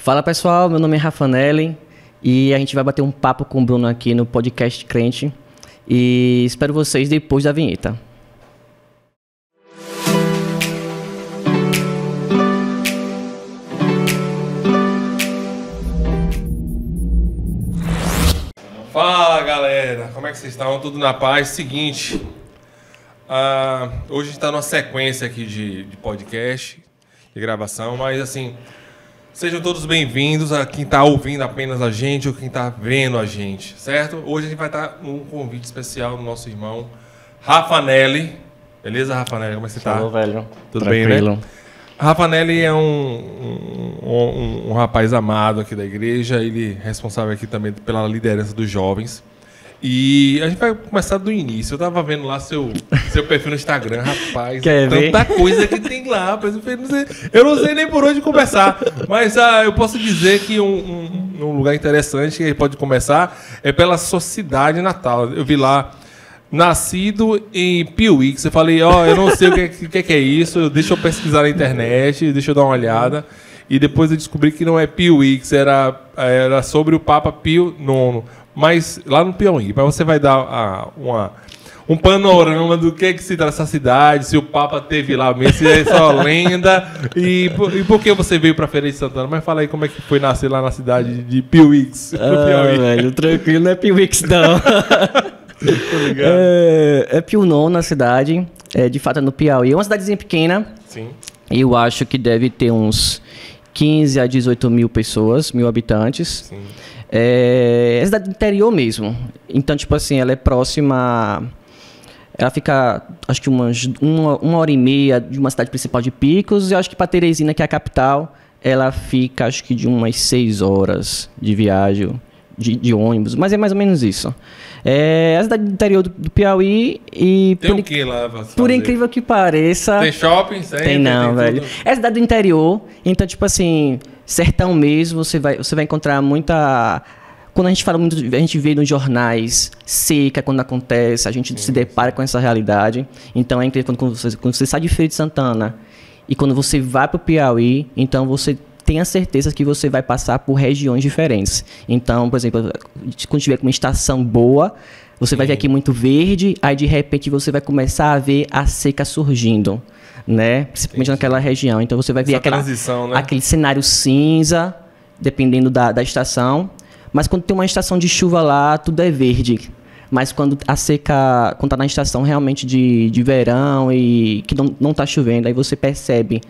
Fala pessoal, meu nome é Rafanelli e a gente vai bater um papo com o Bruno aqui no podcast Crente e espero vocês depois da vinheta. Fala galera, como é que vocês estão? Tudo na paz? Seguinte, hoje a gente está numa sequência aqui de podcast, de gravação, mas assim, sejam todos bem-vindos a quem está ouvindo apenas a gente ou quem está vendo a gente, certo? Hoje a gente vai estar num convite especial do nosso irmão Rafanelli. Beleza, Rafanelli? Como é que você está? Falou, velho. Tudo Tranquilo. bem, né? Rafanelli é um rapaz amado aqui da igreja, ele é responsável aqui também pela liderança dos jovens. E a gente vai começar do início. Eu tava vendo lá seu perfil no Instagram, rapaz. Quer ver? Tanta coisa que tem lá. Eu não sei nem por onde começar. Mas eu posso dizer que um lugar interessante que a gente pode começar é pela sua cidade natal. Eu vi lá, nascido em Piauí. Você falei, eu não sei o que é isso. Deixa eu pesquisar na internet, deixa eu dar uma olhada. E depois eu descobri que não é Piauí, que era sobre o Papa Pio IX. Mas lá no Piauí, mas você vai dar um panorama do que se trata essa cidade, se o Papa teve lá mesmo, se é só lenda, e por que você veio para Feira de Santana. Mas fala aí como é que foi nascer lá na cidade de Piauí, no Piauí. Velho, tranquilo, não é Piauí não. É Pio IX na cidade, de fato é no Piauí. É uma cidadezinha pequena. Sim. Eu acho que deve ter uns 15 a 18 mil pessoas, mil habitantes. Sim. É cidade do interior mesmo. Então, tipo assim, ela é próxima. Ela fica, acho que uma hora e meia de uma cidade principal de Picos. E eu acho que para Teresina, que é a capital, ela fica, acho que de umas 6 horas de viagem de ônibus. Mas é mais ou menos isso. É a cidade do interior do Piauí e... Tem o que lá pra fazer? Por incrível que pareça... Tem shopping? Tem não, velho. Tudo. É a cidade do interior. Então, tipo assim, sertão mesmo, você vai encontrar muita... Quando a gente fala muito, a gente vê nos jornais seca quando acontece, a gente se depara com essa realidade. Então é incrível quando você sai de Feira de Santana e quando você vai para o Piauí, então você tem a certeza que você vai passar por regiões diferentes. Então, por exemplo, quando tiver uma estação boa, você vai ver aqui muito verde, aí de repente você vai começar a ver a seca surgindo, né? Principalmente naquela região. Então você vai ver transição, né? aquele cenário cinza, dependendo da estação. Mas quando tem uma estação de chuva lá, tudo é verde. Mas quando a seca, quando tá na estação realmente de verão e que não tá chovendo, aí você percebe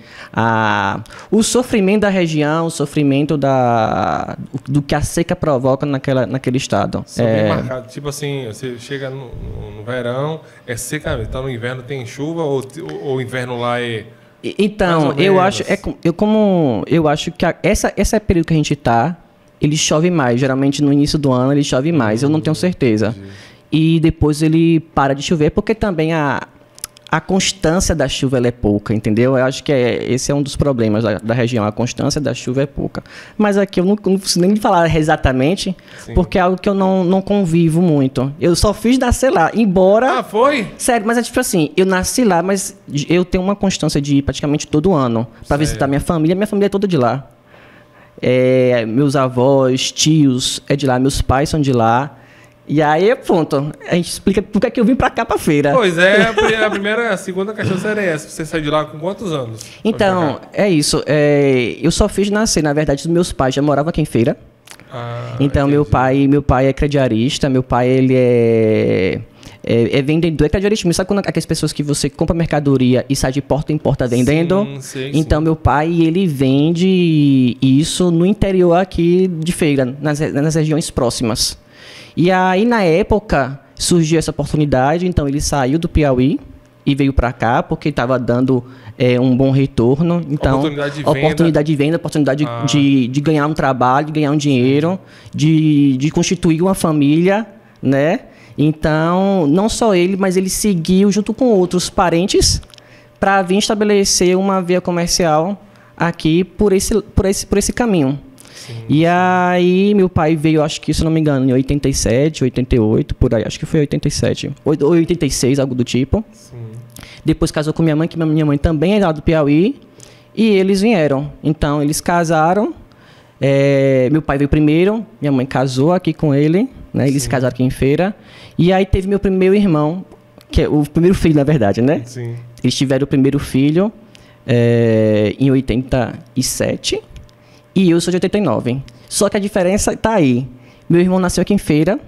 o sofrimento da região, o sofrimento do que a seca provoca naquele estado. São bem marcado. Tipo assim, você chega no verão, é seca, tá no inverno, tem chuva ou o inverno lá é... Então, eu acho que esse é o período que a gente tá, ele chove mais. Geralmente no início do ano ele chove mais, eu não tenho certeza. E depois ele para de chover, porque também a constância da chuva ela é pouca, entendeu? Eu acho que esse é um dos problemas da região, a constância da chuva é pouca. Mas aqui eu não preciso nem falar exatamente, sim, porque é algo que eu não convivo muito. Eu só fiz nascer lá, embora... Ah, foi? Sério, mas é tipo assim, eu nasci lá, mas eu tenho uma constância de ir praticamente todo ano para visitar minha família é toda de lá. Meus avós, tios é de lá, meus pais são de lá. E aí, pronto, a gente explica por que é que eu vim pra cá, pra feira. Pois é, a segunda questão seria essa. Você saiu de lá com quantos anos? Então, é isso. Eu só fiz nascer, na verdade, os meus pais já moravam aqui em feira. Então, entendi. meu pai é crediarista, meu pai, ele é vendedor, é crediarista. Sabe quando aquelas pessoas que você compra mercadoria e sai de porta em porta vendendo? Sim, sei, então, meu pai, ele vende isso no interior aqui de feira, nas regiões próximas. E aí, na época, surgiu essa oportunidade, então ele saiu do Piauí e veio para cá, porque estava dando um bom retorno. Então, oportunidade de venda, oportunidade de ganhar um trabalho, de ganhar um dinheiro, de constituir uma família, né? Então, não só ele, mas ele seguiu junto com outros parentes para vir estabelecer uma via comercial aqui por esse caminho. E aí, meu pai veio, acho que, se não me engano, em 87, 88, por aí. Acho que foi 87. Ou 86, algo do tipo. Sim. Depois casou com minha mãe, que minha mãe também é lá do Piauí. E eles vieram. Então, eles casaram. Meu pai veio primeiro, minha mãe casou aqui com ele, né? Eles se casaram aqui em Feira. E aí teve meu primeiro irmão, que é o primeiro filho, na verdade, né? Sim. Eles tiveram o primeiro filho em 87 e eu sou de 89. Só que a diferença tá aí. Meu irmão nasceu aqui em Feira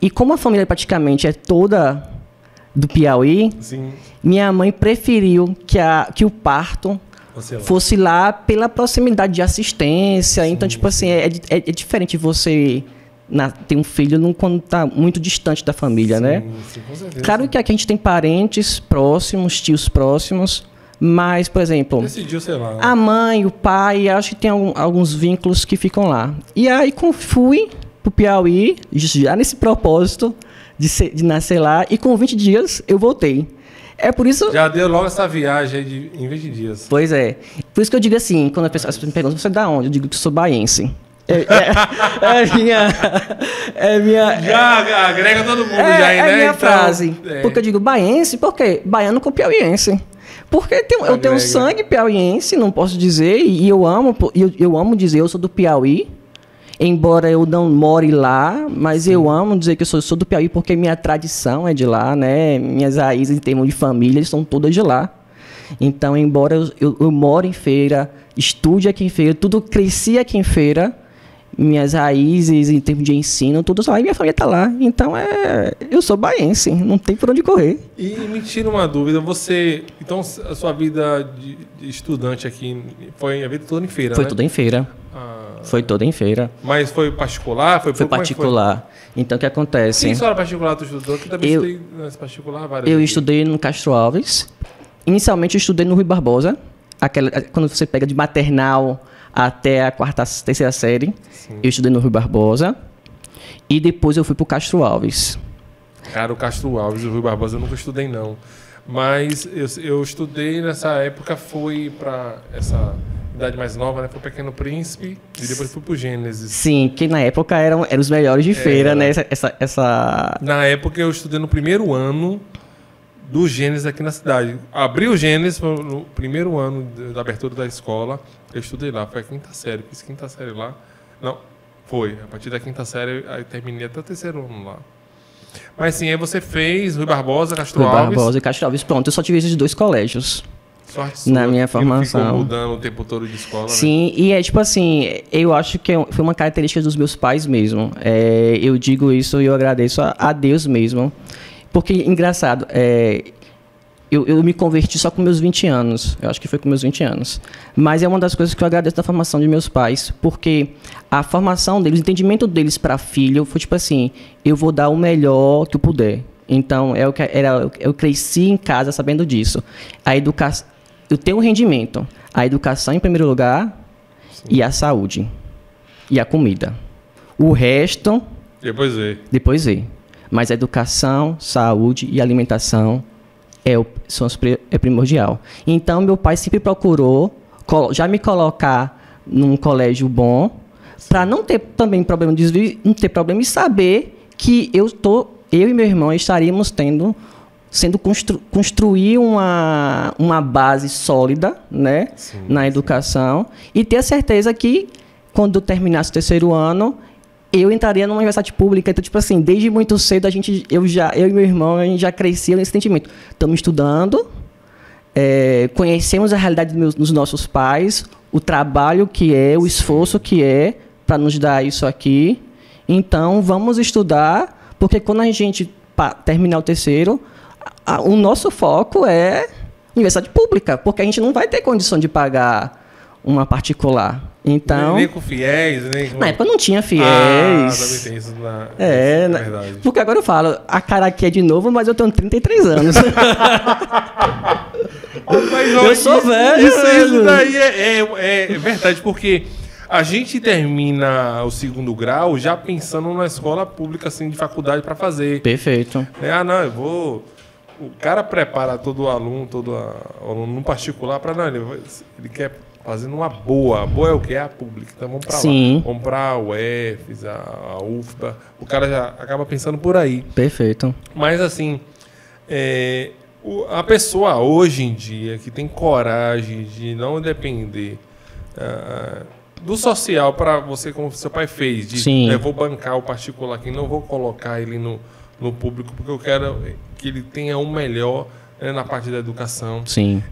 e como a família praticamente é toda do Piauí, Sim. minha mãe preferiu que o parto fosse lá pela proximidade de assistência. Sim, então, tipo assim, é diferente você ter um filho quando está muito distante da família, sim, né? Sim, com certeza. Claro que aqui a gente tem parentes próximos, tios próximos, mas, por exemplo, decidiu, sei lá, né? A mãe, o pai, acho que tem alguns vínculos que ficam lá. E aí fui pro Piauí, já nesse propósito de nascer lá, e com 20 dias eu voltei. É por isso... Já deu logo essa viagem em 20 dias. Pois é. Por isso que eu digo assim, quando as pessoas me perguntam, você é da onde? Eu digo que sou baiense. É minha... Já agrega todo mundo já aí, né? É minha então, frase. Porque eu digo baiense, por quê? Baiano com piauiense. Porque eu tenho sangue piauiense, não posso dizer, e eu amo dizer, eu sou do Piauí. Embora eu não more lá, mas sim, eu amo dizer que eu sou do Piauí porque minha tradição é de lá, né? Minhas raízes em termos de família são todas de lá. Então, embora eu more em Feira, estude aqui em Feira, tudo cresci aqui em Feira, minhas raízes em termos de ensino, tudo lá, e minha família está lá. Então, eu sou baiense, não tem por onde correr. E me tira uma dúvida, então a sua vida de estudante aqui foi a vida toda em Feira, Foi né? Tudo em Feira. Foi toda em Feira. Mas foi particular? Foi particular. Então, o que acontece? Que história particular tu estudou? Que também estudei nesse particular várias vezes. Estudei no Castro Alves. Inicialmente, eu estudei no Rui Barbosa. Quando você pega de maternal até a terceira série. Sim. Eu estudei no Rui Barbosa. E depois eu fui pro Castro Alves. Cara, o Castro Alves e o Rui Barbosa eu nunca estudei, não. Mas eu estudei nessa época, foi para essa... idade mais nova, né? Foi Pequeno Príncipe e depois fui pro Gênesis. Sim, que na época eram os melhores de Feira, né? Na época eu estudei no primeiro ano do Gênesis aqui na cidade. Abri o Gênesis no primeiro ano da abertura da escola. Eu estudei lá, foi a quinta série. Fiz quinta série lá. Não, foi. A partir da quinta série, aí terminei até o terceiro ano lá. Mas sim, aí você fez Rui Barbosa, Castro Alves. Rui Barbosa e Castro Alves. Pronto, eu só tive esses dois colégios. Sorte sua, na minha formação. Ficou mudando o tempo todo de escola. Sim, né? E tipo assim, eu acho que foi uma característica dos meus pais mesmo. Eu digo isso e eu agradeço a Deus mesmo. Porque, engraçado, eu me converti só com meus 20 anos. Eu acho que foi com meus 20 anos. Mas é uma das coisas que eu agradeço da formação de meus pais. Porque a formação deles, o entendimento deles para filho, foi tipo assim, eu vou dar o melhor que eu puder. Então, eu cresci em casa sabendo disso. A educação... Eu tenho um rendimento. A educação em primeiro lugar. Sim. E a saúde. E a comida. O resto... Depois vê. Mas a educação, saúde e alimentação é primordial. Então, meu pai sempre procurou já me colocar num colégio bom para não ter também problema de desvio, não ter problema em saber que eu e meu irmão estaríamos construir uma base sólida, né, sim, na educação, e ter a certeza que quando eu terminasse o terceiro ano eu entraria numa universidade pública. Então, tipo assim, desde muito cedo eu e meu irmão, a gente já crescia nesse sentimento. Estamos estudando, conhecemos a realidade dos nossos pais, o trabalho que o esforço que para nos dar isso aqui. Então, vamos estudar, porque quando a gente terminar o terceiro, o nosso foco é universidade pública, porque a gente não vai ter condição de pagar uma particular. Então, nem com fiéis, nem com... Na época não tinha fiéis. Também tem isso na verdade. Porque agora eu falo, a cara aqui é de novo, mas eu tenho 33 anos. Eu sou velho. Isso daí é verdade, porque a gente termina o segundo grau já pensando numa escola pública, assim, de faculdade para fazer. Perfeito. Não, eu vou... O cara prepara todo aluno no particular para... Não, ele quer fazer uma boa. A boa é o quê? É a pública. Então vamos para lá. Vamos para a UFES, a UFBA. O cara já acaba pensando por aí. Perfeito. Mas, assim, a pessoa hoje em dia que tem coragem de não depender do social para você, como seu pai fez, de Sim. Vou bancar o particular aqui, não vou colocar ele no público, porque eu quero que ele tenha o melhor, né, na parte da educação. Sim.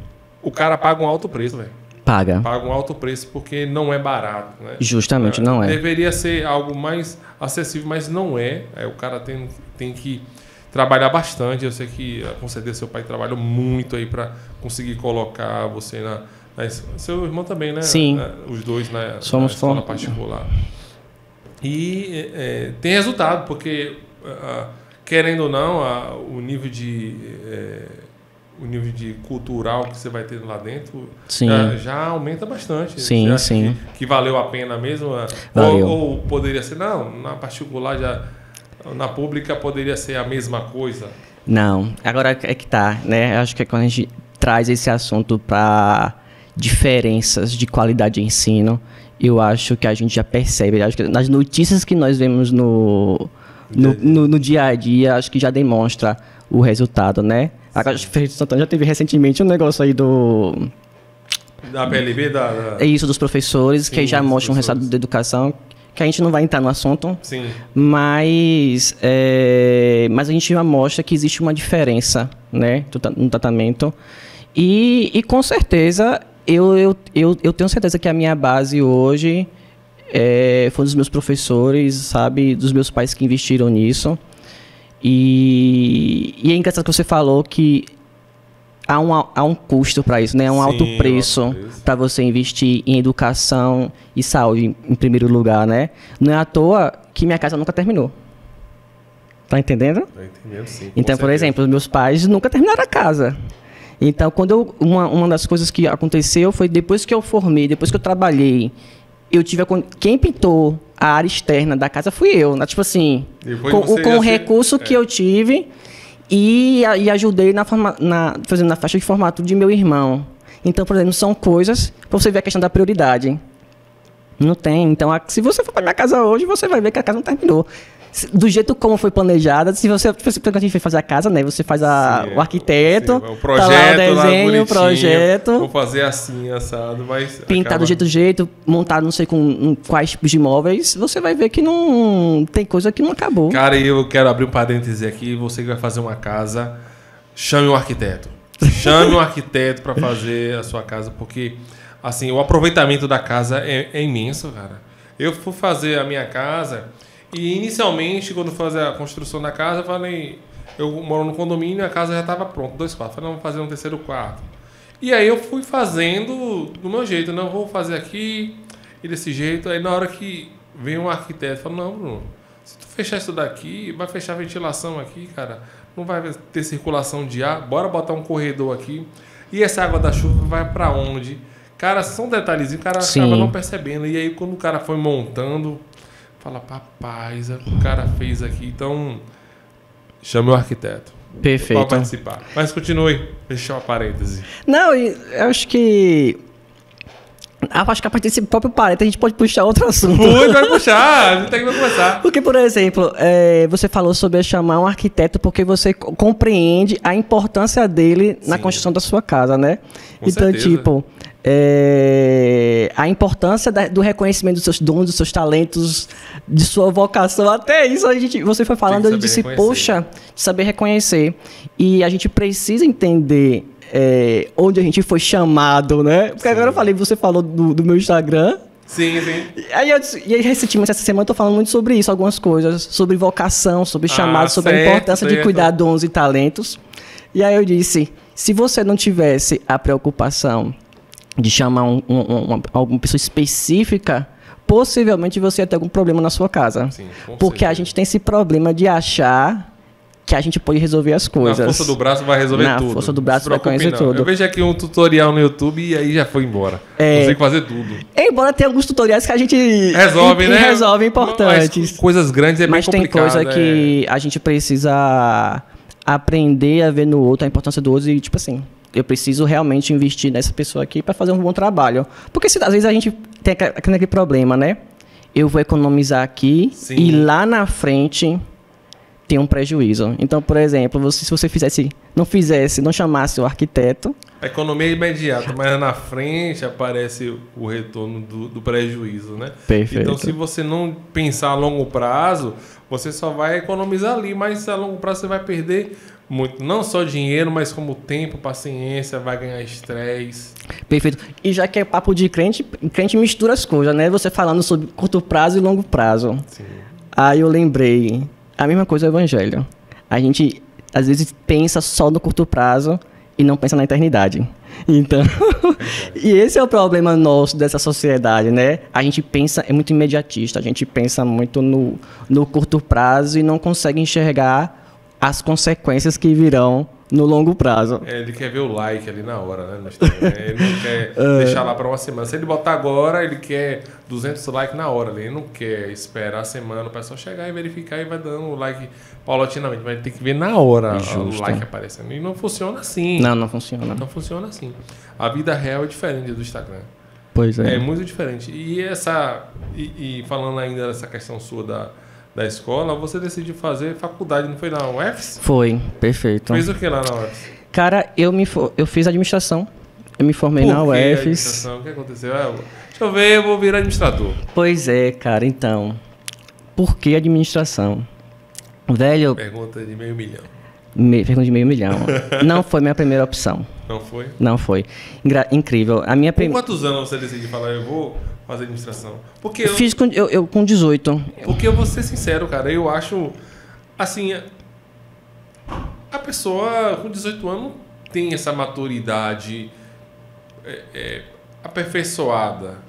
O cara paga um alto preço, velho. Paga. Paga um alto preço porque não é barato, né? Justamente, não é. Deveria ser algo mais acessível, mas não é. O cara tem que trabalhar bastante. Eu sei que, com certeza, seu pai trabalhou muito aí para conseguir colocar você seu irmão também, né? Sim. Os dois na Somos particular. E tem resultado, porque, querendo ou não, o nível de cultural que você vai ter lá dentro já aumenta bastante. Sim, sim. Que valeu a pena mesmo? Valeu. Ou poderia ser, não, na particular, na pública poderia ser a mesma coisa? Não, agora é que tá, né? Acho que quando a gente traz esse assunto para diferenças de qualidade de ensino, eu acho que a gente já percebe. Acho que nas notícias que nós vemos no dia a dia, acho que já demonstra o resultado, né? Agora, acho que Feira de Santana já teve recentemente um negócio aí da PLB, É isso, dos professores, que já mostra um resultado da educação, que a gente não vai entrar no assunto. Sim. Mas a gente já mostra que existe uma diferença, né, no tratamento. E com certeza, eu tenho certeza que a minha base hoje foi dos meus professores, sabe, dos meus pais que investiram nisso. E é engraçado que você falou que há um custo para isso, né? Um alto preço para você investir em educação e saúde em primeiro lugar, né? Não é à toa que minha casa nunca terminou. Tá entendendo? Tô entendendo, sim. Então, por exemplo, os meus pais nunca terminaram a casa. Então, uma das coisas que aconteceu foi depois que eu formei, depois que eu trabalhei, quem pintou a área externa da casa fui eu, né? Tipo assim, com o recurso que eu tive e ajudei fazendo na festa de formatura de meu irmão. Então, por exemplo, são coisas para você ver a questão da prioridade. Não tem. Então, se você for para minha casa hoje, você vai ver que a casa não terminou. Do jeito como foi planejada, se você quando a gente foi fazer a casa, né? Você faz o arquiteto, o projeto, tá lá o desenho, o projeto. Vou fazer assim, assado, mas pintar do jeito, montar não sei com quais tipos de móveis, você vai ver que não tem coisa que não acabou. Cara, eu quero abrir um parêntese aqui. Você que vai fazer uma casa, chame um arquiteto. Chame um arquiteto para fazer a sua casa, porque assim, o aproveitamento da casa é imenso, cara. Eu fui fazer a minha casa e inicialmente, quando eu fazer a construção da casa, eu moro no condomínio e a casa já estava pronta, 2 quartos. Falei, vamos fazer um 3º quarto. E aí eu fui fazendo do meu jeito, não vou fazer aqui e desse jeito. Aí na hora que vem um arquiteto, fala, não, Bruno, se tu fechar isso daqui, vai fechar a ventilação aqui, cara, não vai ter circulação de ar, bora botar um corredor aqui. E essa água da chuva vai para onde? Cara, são detalhezinhos, o cara acaba não percebendo. E aí quando o cara foi montando, fala, rapaz, o cara fez aqui, então chame o arquiteto. Perfeito. Pode participar. Mas continue, deixa uma parêntese. Não, eu acho que a partir desse próprio parêntese a gente pode puxar outro assunto. Vai puxar, a gente tem que começar. Porque, por exemplo, você falou sobre chamar um arquiteto porque você compreende a importância dele na construção da sua casa, né? Com então, certeza. tipo, a importância do reconhecimento dos seus dons, dos seus talentos, de sua vocação, até isso você foi falando, eu disse, poxa, de saber reconhecer. E a gente precisa entender onde a gente foi chamado, né? Porque agora você falou do meu Instagram. Sim, sim. E aí, recentemente, essa semana, eu tô falando muito sobre isso, algumas coisas, sobre vocação, sobre chamado, sobre a importância de cuidar dons e talentos. E aí eu disse, se você não tivesse a preocupação de chamar alguma pessoa específica, possivelmente você ia ter algum problema na sua casa. Sim, porque a gente tem esse problema de achar que a gente pode resolver as coisas. Na força do braço vai resolver tudo. Na força do braço vai conhecer tudo. Eu vejo aqui um tutorial no YouTube e aí já foi embora. Consigo fazer tudo. Embora tenha alguns tutoriais que a gente resolve, né? Resolve importantes. Mas coisas grandes é bem complicado. Mas tem coisa que a gente precisa aprender a ver no outro, a importância do outro e, tipo assim, eu preciso realmente investir nessa pessoa aqui para fazer um bom trabalho. Porque às vezes a gente tem aquele problema, né? Eu vou economizar aqui e lá na frente tem um prejuízo. Então, por exemplo, se você não chamasse o arquiteto... A economia é imediata, mas na frente aparece o retorno do prejuízo, né? Perfeito. Então, se você não pensar a longo prazo, você só vai economizar ali, mas a longo prazo você vai perder muito. Não só dinheiro, mas como tempo, paciência, vai ganhar estresse. Perfeito. E já que é papo de crente mistura as coisas, né? Você falando sobre curto prazo e longo prazo. Sim. Aí eu lembrei, a mesma coisa é o evangelho. A gente, às vezes, pensa só no curto prazo e não pensa na eternidade. Então, e esse é o problema nosso dessa sociedade, né? A gente pensa, é muito imediatista, a gente pensa muito no curto prazo e não consegue enxergar as consequências que virão no longo prazo. Ele quer ver o like ali na hora, né? No Instagram. Ele não quer deixar lá para uma semana. Se ele botar agora, ele quer 200 likes na hora ali. Ele não quer esperar a semana, o pessoal chegar e verificar e vai dando o like paulatinamente. Vai ter que ver na hora o like aparecendo. E não funciona assim. Não funciona. Não funciona assim. A vida real é diferente do Instagram. Pois é. É muito diferente. E falando ainda dessa questão sua da escola, você decidiu fazer faculdade, não foi na UFS? Foi, perfeito. Fez o que lá na UFS? Cara, eu fiz administração. Eu me formei na UFS. O que aconteceu? Deixa eu ver, eu vou virar administrador. Pois é, cara, então. Por que administração? Velho... Pergunta de meio milhão. Pergunta de meio milhão. Não foi minha primeira opção. Não foi? Não foi. Incrível. Com quantos anos você decidiu falar, eu vou fazer administração? Porque eu fiz com 18. Porque eu vou ser sincero, cara, eu acho, assim, a pessoa com 18 anos tem essa maturidade aperfeiçoada.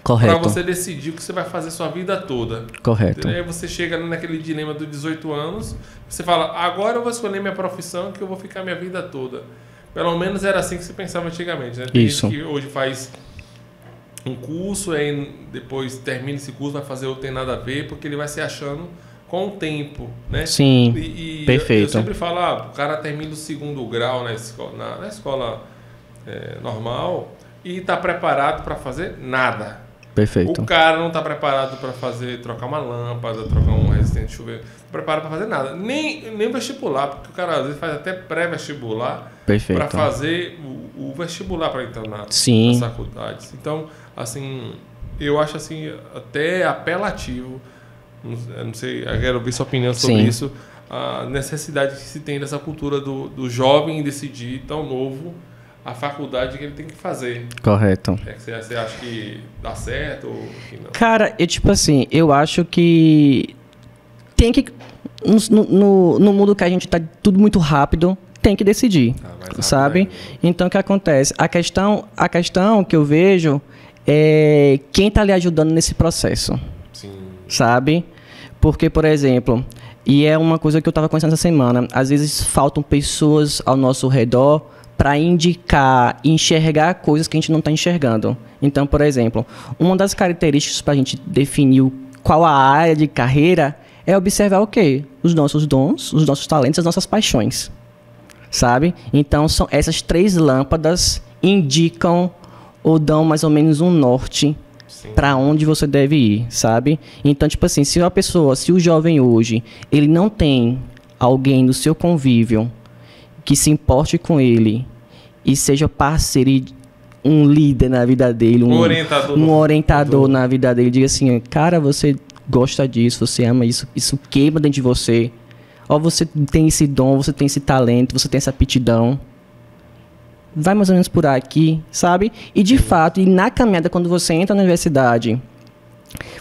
Correto. Para você decidir o que você vai fazer sua vida toda. Correto. Aí você chega naquele dilema dos 18 anos, você fala, agora eu vou escolher minha profissão que eu vou ficar minha vida toda. Pelo menos era assim que se pensava antigamente, né? Tem Isso. gente que hoje faz um curso, aí depois termina esse curso, vai fazer outro, tem nada a ver, porque ele vai se achando com o tempo, né? Sim, perfeito. Eu sempre falo, o cara termina o segundo grau na escola normal e está preparado para fazer nada. Perfeito. O cara não está preparado para trocar uma lâmpada, trocar um resistente de chuveiro, não está preparado para fazer nada. Nem vestibular, porque o cara às vezes faz até pré-vestibular para fazer o vestibular para entrar nas faculdades. Então, assim, eu acho assim até apelativo, não sei, eu quero ouvir sua opinião sobre isso, a necessidade que se tem dessa cultura do jovem decidir tão novo a faculdade que ele tem que fazer. Correto. Você acha que dá certo ou que não? Cara, eu acho que tem que no mundo que a gente tá tudo muito rápido, tem que decidir, sabe? Ainda. Então o que acontece? A questão que eu vejo é quem tá lhe ajudando nesse processo. Sim. Sabe? Porque, por exemplo, e é uma coisa que eu estava conversando essa semana, às vezes faltam pessoas ao nosso redor para indicar, enxergar coisas que a gente não está enxergando. Então, por exemplo, uma das características para a gente definir qual a área de carreira é observar o quê? Os nossos dons, os nossos talentos, as nossas paixões. Sabe? Então, são essas 3 lâmpadas indicam ou dão mais ou menos um norte para onde você deve ir, sabe? Então, tipo assim, se o jovem hoje, ele não tem alguém no seu convívio que se importe com ele e seja parceiro e um líder na vida dele, um orientador na vida dele, diga assim, cara, você gosta disso, você ama isso, isso queima dentro de você, ó, você tem esse dom, você tem esse talento, você tem essa aptidão, vai mais ou menos por aqui, sabe? E de fato, e na caminhada, quando você entra na universidade,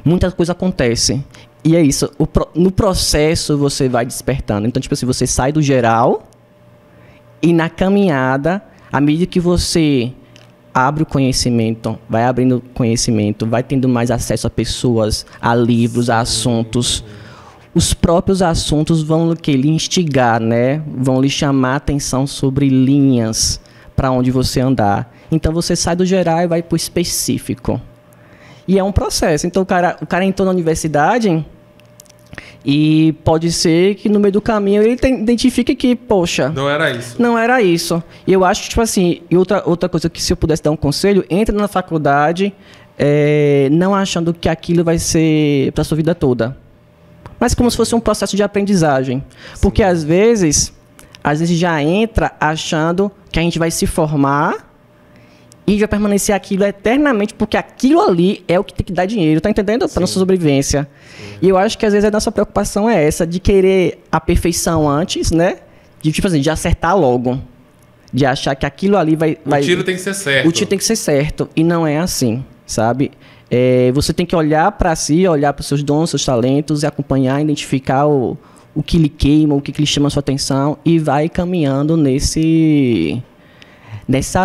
muita coisa acontece. E é isso, no processo você vai despertando. Então, tipo assim, você sai do geral e na caminhada, à medida que você abre o conhecimento, vai abrindo conhecimento, vai tendo mais acesso a pessoas, a livros, a assuntos, os próprios assuntos vão lhe instigar, né? Vão lhe chamar a atenção sobre linhas para onde você andar. Então você sai do geral e vai para o específico. E é um processo. Então o cara entrou na universidade e pode ser que no meio do caminho ele identifique que, poxa... Não era isso. Não era isso. E eu acho que, tipo assim, e outra coisa que se eu pudesse dar um conselho, entra na faculdade não achando que aquilo vai ser para sua vida toda. mas como se fosse um processo de aprendizagem. Porque às vezes já entra achando que a gente vai se formar e vai permanecer aquilo eternamente, porque aquilo ali é o que tem que dar dinheiro, tá entendendo? Para nossa sobrevivência. E eu acho que às vezes a nossa preocupação é essa, de querer a perfeição antes, né? De, tipo assim, de acertar logo. De achar que aquilo ali vai... O tiro tem que ser certo. O tiro tem que ser certo. E não é assim, sabe? Você tem que olhar para si, olhar para os seus dons, seus talentos, e acompanhar, identificar o que lhe queima, o que lhe chama a sua atenção, e vai caminhando nessa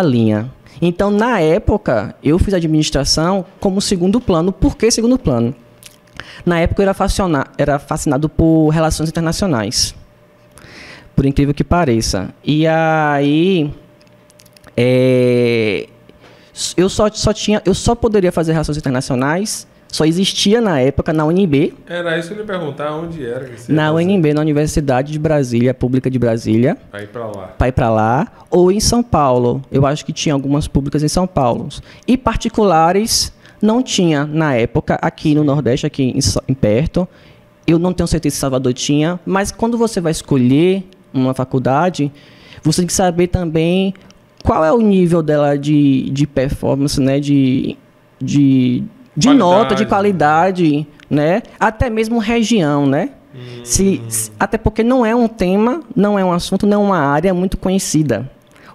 linha. Então, na época, eu fiz administração como segundo plano. Por que segundo plano? Na época, eu era fascinado por relações internacionais. Por incrível que pareça. E aí, eu só poderia fazer relações internacionais, só existia na época na UNB. Era isso que eu ia perguntar, onde era? Que você na UNB, na Universidade de Brasília, Pública de Brasília. Para ir para lá. Para ir para lá. Ou em São Paulo. Eu acho que tinha algumas públicas em São Paulo. E particulares não tinha na época, aqui no Nordeste, aqui em perto. Eu não tenho certeza se Salvador tinha, mas quando você vai escolher uma faculdade, você tem que saber também qual é o nível dela de performance, né? De nota, de qualidade, né? Até mesmo região, né? Até porque não é um tema, não é um assunto, não é uma área muito conhecida.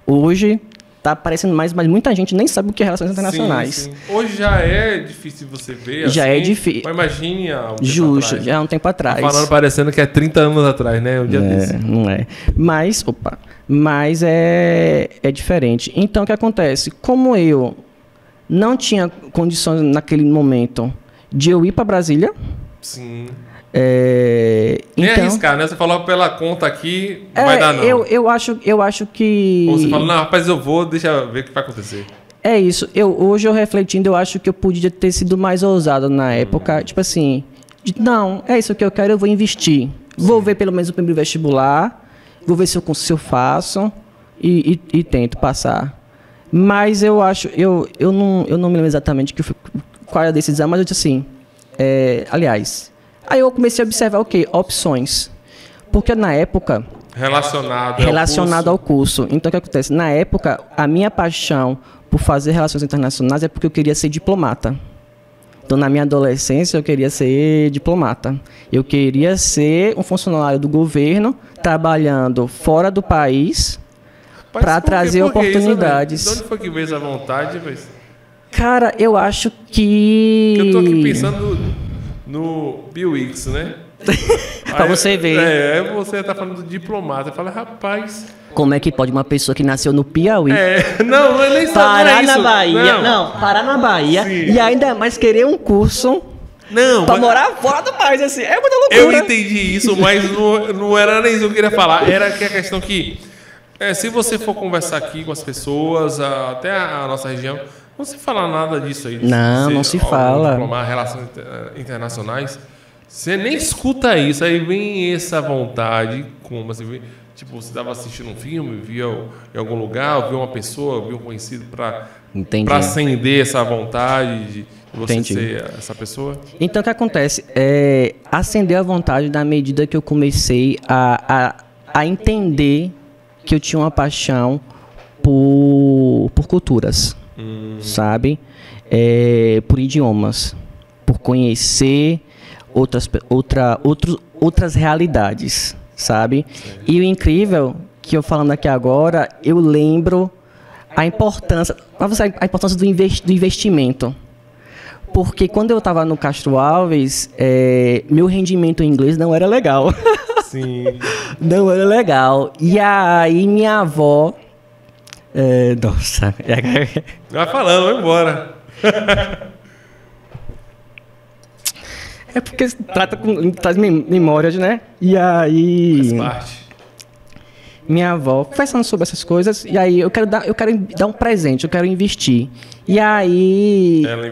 Hoje está aparecendo mais, mas muita gente nem sabe o que é relações internacionais. Sim. Hoje já é difícil você ver. Já assim, é difícil. Mas imagine há um tempo Justo, atrás. já há um tempo atrás. Tá falando parecendo que é 30 anos atrás, né? Um dia desse. Não é. Mas é diferente. Então, o que acontece? Como eu não tinha condições naquele momento de eu ir para Brasília. Sim. Nem então, arriscar, né? Você falou pela conta aqui, não vai dar não. Eu acho que... Ou você fala, não, rapaz, eu vou, deixa eu ver o que vai acontecer. É isso. Hoje, eu refletindo, eu acho que eu podia ter sido mais ousado na época. Tipo assim, não, é isso que eu quero, eu vou investir. Vou ver pelo menos o primeiro vestibular, vou ver se eu faço e tento passar. Mas eu acho, eu não me lembro exatamente qual era a decisão, mas eu disse assim, aliás... Aí eu comecei a observar o quê? Opções. Porque na época... Relacionado ao curso. Então, o que acontece? Na época, a minha paixão por fazer relações internacionais é porque eu queria ser diplomata. Então, na minha adolescência, eu queria ser diplomata. Eu queria ser um funcionário do governo, trabalhando fora do país, para trazer oportunidades. De onde foi que veio essa vontade? Cara, eu acho que... Eu tô aqui pensando... no BioX, né? Pra você ver. Você tá falando do diplomata. Fala, rapaz... Como é que pode uma pessoa que nasceu no Piauí... Não é nem só parar isso. Na Bahia. Não, parar na Bahia. Sim. E ainda mais querer um curso... Pra morar fora do país, assim. É muita loucura. Eu entendi isso, mas não era nem isso que eu queria falar. Era que a questão que... se você for conversar aqui com as pessoas, até a nossa região... Não se fala nada disso aí. Não se fala. Diplomar relações internacionais. Você nem escuta isso. Aí vem essa vontade. Como você vê, tipo, você estava assistindo um filme, viu em algum lugar, viu uma pessoa, viu um conhecido para acender essa vontade de você ser essa pessoa. Então, o que acontece? Acender a vontade na medida que eu comecei a entender que eu tinha uma paixão por culturas. Sabe? Por idiomas, por conhecer outras realidades, sabe? E o incrível que eu falando aqui agora, eu lembro a importância do investimento. Porque quando eu estava no Castro Alves, meu rendimento em inglês não era legal. Sim. Não era legal. E aí minha avó... nossa. Vai falando, vai embora. É porque traz memórias, né? E aí... Faz parte. Minha avó conversando sobre essas coisas, e aí eu quero dar um presente, eu quero investir. E aí... Ela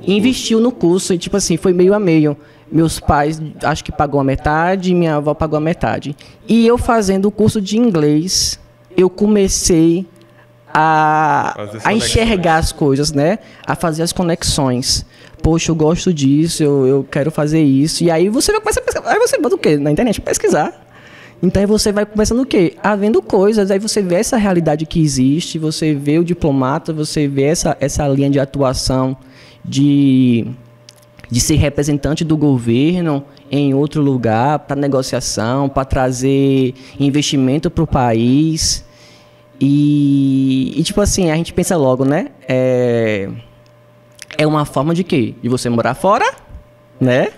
investiu no curso, e tipo assim, foi meio a meio. Meus pais, acho que pagou a metade, minha avó pagou a metade. E eu fazendo o curso de inglês, eu comecei a enxergar as coisas, né? A fazer as conexões. poxa, eu gosto disso, eu quero fazer isso. E aí você vai começar a pesquisar. Aí você bota o quê? Na internet, pesquisar. Então aí você vai começando o quê? Vendo coisas, aí você vê essa realidade que existe, você vê o diplomata, você vê essa linha de atuação de ser representante do governo em outro lugar, para negociação, para trazer investimento para o país. E tipo assim, a gente pensa logo, né? É uma forma de quê? De você morar fora, né?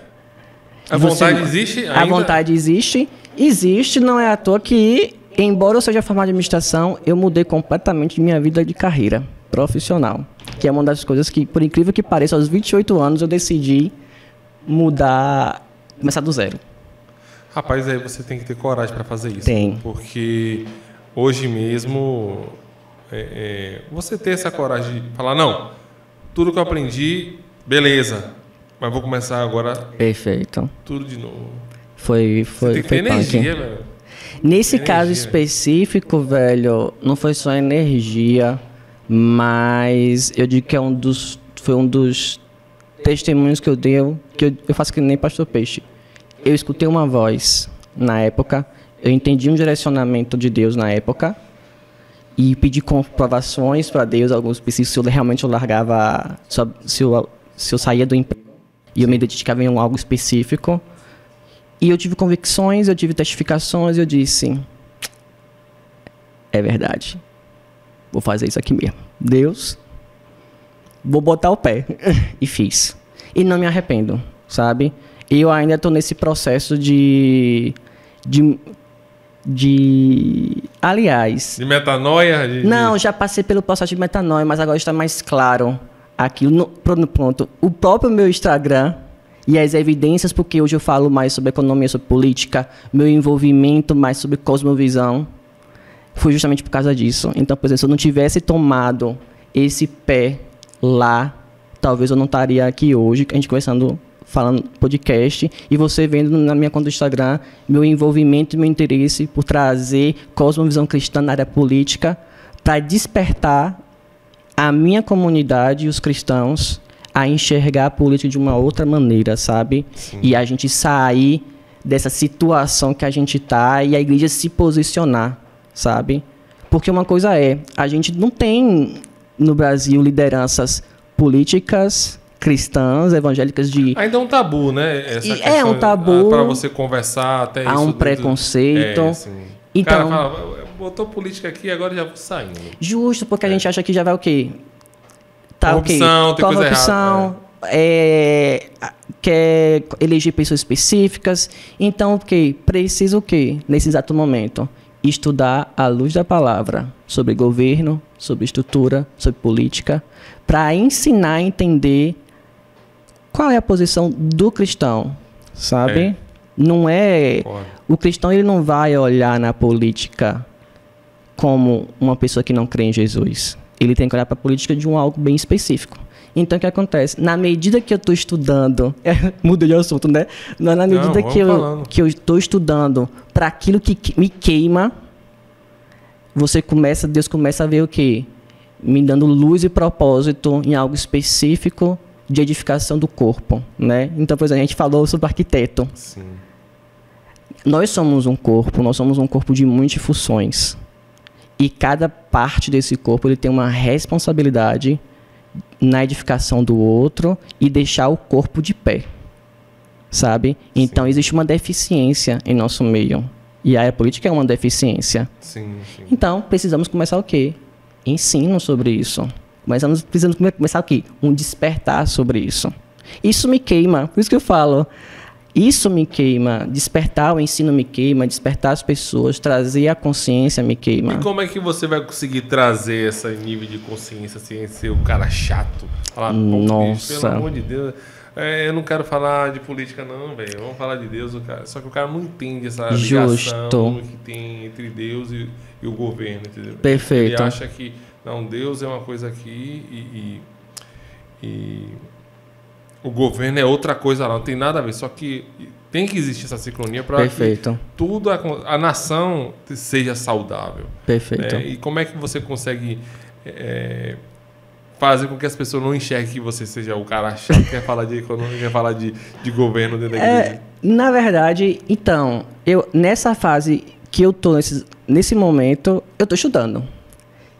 A vontade existe ainda? A vontade existe. Existe, não é à toa que, embora eu seja formado em administração, eu mudei completamente minha vida de carreira profissional. Que é uma das coisas que, por incrível que pareça, aos 28 anos eu decidi mudar, começar do zero. Rapaz, aí você tem que ter coragem para fazer isso. Tem. Porque hoje mesmo, você ter essa coragem de falar, não, tudo que eu aprendi, beleza, mas vou começar agora. Perfeito. Tudo de novo. Foi tem que ter energia, velho. Nesse caso específico, velho, não foi só energia, mas eu digo que foi um dos testemunhos que eu dei, que eu faço que nem Pastor Peixe. Eu escutei uma voz na época, eu entendi um direcionamento de Deus na época e pedi comprovações para Deus, alguns específicos, se eu realmente largava, se eu saía do emprego e eu me dedicava em algo específico. E eu tive convicções, eu tive testificações, eu disse, é verdade, vou fazer isso aqui mesmo. Deus, vou botar o pé. E fiz. E não me arrependo, sabe? Eu ainda estou nesse processo aliás... De metanoia? Não, já passei pelo processo de metanoia, mas agora está mais claro aquilo. Pronto, o próprio meu Instagram... E as evidências, porque hoje eu falo mais sobre economia, sobre política, meu envolvimento mais sobre cosmovisão, foi justamente por causa disso. Então, por exemplo, se eu não tivesse tomado esse pé lá, talvez eu não estaria aqui hoje, a gente conversando, falando podcast, e você vendo na minha conta do Instagram meu envolvimento e meu interesse por trazer cosmovisão cristã na área política, para despertar a minha comunidade e os cristãos a enxergar a política de uma outra maneira, sabe? Sim. E a gente sair dessa situação que a gente está e a igreja se posicionar, sabe? Porque uma coisa a gente não tem no Brasil lideranças políticas, cristãs, evangélicas de... Ainda é um tabu, né? É um tabu. Para você conversar até isso. Há um preconceito. Então, o cara fala, botou política aqui, agora já vou saindo. Justo, porque a gente acha que já vai o quê? Corrupção, tem coisa errada. Quer eleger pessoas específicas. Então, o quê? Precisa o quê? Nesse exato momento? Estudar à luz da palavra sobre governo, sobre estrutura, sobre política, para ensinar a entender qual é a posição do cristão, sabe? Não é... O cristão, ele não vai olhar na política como uma pessoa que não crê em Jesus. Ele tem que olhar para a política de algo bem específico. Então, o que acontece? Na medida que eu estou estudando... Muda de assunto, né? Na medida que eu estou estudando para aquilo que me queima, Deus começa a ver o quê? Me dando luz e propósito em algo específico de edificação do corpo, né? Então, por exemplo, a gente falou sobre arquiteto. Sim. Nós somos um corpo de muitas funções. E cada parte desse corpo ele tem uma responsabilidade na edificação do outro e deixar o corpo de pé, sabe? Então, existe uma deficiência em nosso meio. E a política é uma deficiência. Sim. Então, precisamos começar o quê? Ensino sobre isso. Precisamos começar o quê? Um despertar sobre isso. Isso me queima, por isso que eu falo... Isso me queima, despertar o ensino me queima, despertar as pessoas, trazer a consciência me queima. E como é que você vai conseguir trazer esse nível de consciência sem ser o cara chato? Falar, nossa, bicho, pelo amor de Deus, eu não quero falar de política não, velho, vamos falar de Deus. Só que o cara não entende essa ligação que tem entre Deus e o governo, entendeu? Perfeito. Ele acha que, não, Deus é uma coisa aqui e o governo é outra coisa lá, não tem nada a ver. Só que tem que existir essa sincronia para que tudo, a nação seja saudável. Perfeito. E como é que você consegue fazer com que as pessoas não enxerguem que você seja o cara chato que quer falar de economia, quer falar de governo dentro da igreja? Na verdade, então, nessa fase que eu tô, nesse momento, eu estou estudando.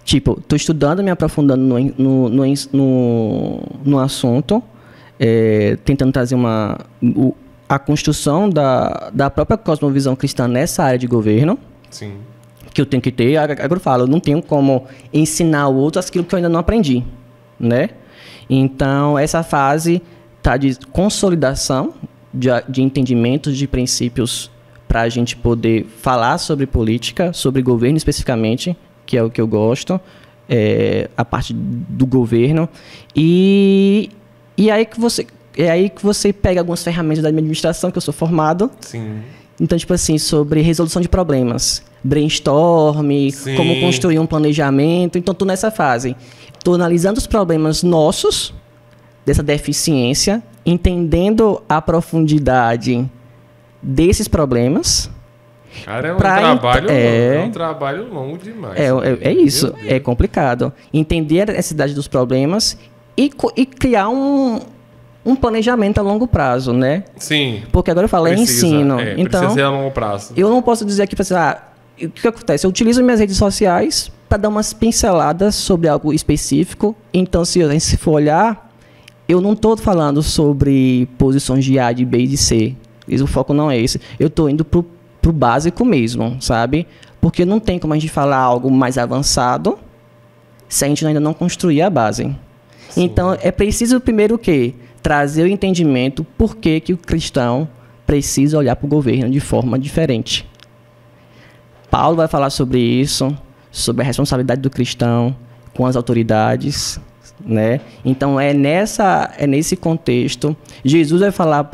Tipo, estou estudando, me aprofundando no assunto, tentando trazer a construção da própria cosmovisão cristã nessa área de governo. Sim. Que eu tenho que ter. Agora eu falo, eu não tenho como ensinar ao outro aquilo que eu ainda não aprendi, né? Então, essa fase está de consolidação de entendimentos, de princípios para a gente poder falar sobre política, sobre governo especificamente, que é o que eu gosto, a parte do governo. E aí que você pega algumas ferramentas da minha administração, que eu sou formado. Sim. Então, tipo assim, sobre resolução de problemas, brainstorm, Sim. como construir um planejamento. Então, estou nessa fase. Estou analisando os problemas nossos, dessa deficiência, entendendo a profundidade desses problemas. Cara, é um trabalho longo demais. É isso, é complicado. Entender a necessidade dos problemas e criar um planejamento a longo prazo, né? Sim. Porque agora eu falo, ensino. Então, precisa ser a longo prazo. Eu não posso dizer aqui para você, o que acontece? Eu utilizo minhas redes sociais para dar umas pinceladas sobre algo específico. Então, se a gente for olhar, eu não estou falando sobre posições de A, de B e de C. O foco não é esse. Eu estou indo pro básico mesmo, sabe? Porque não tem como a gente falar algo mais avançado se a gente ainda não construir a base. Sim. Então, é preciso primeiro o quê? Trazer o entendimento por que o cristão precisa olhar para o governo de forma diferente. Paulo vai falar sobre isso, sobre a responsabilidade do cristão com as autoridades, né? Então, é nesse contexto. Jesus vai falar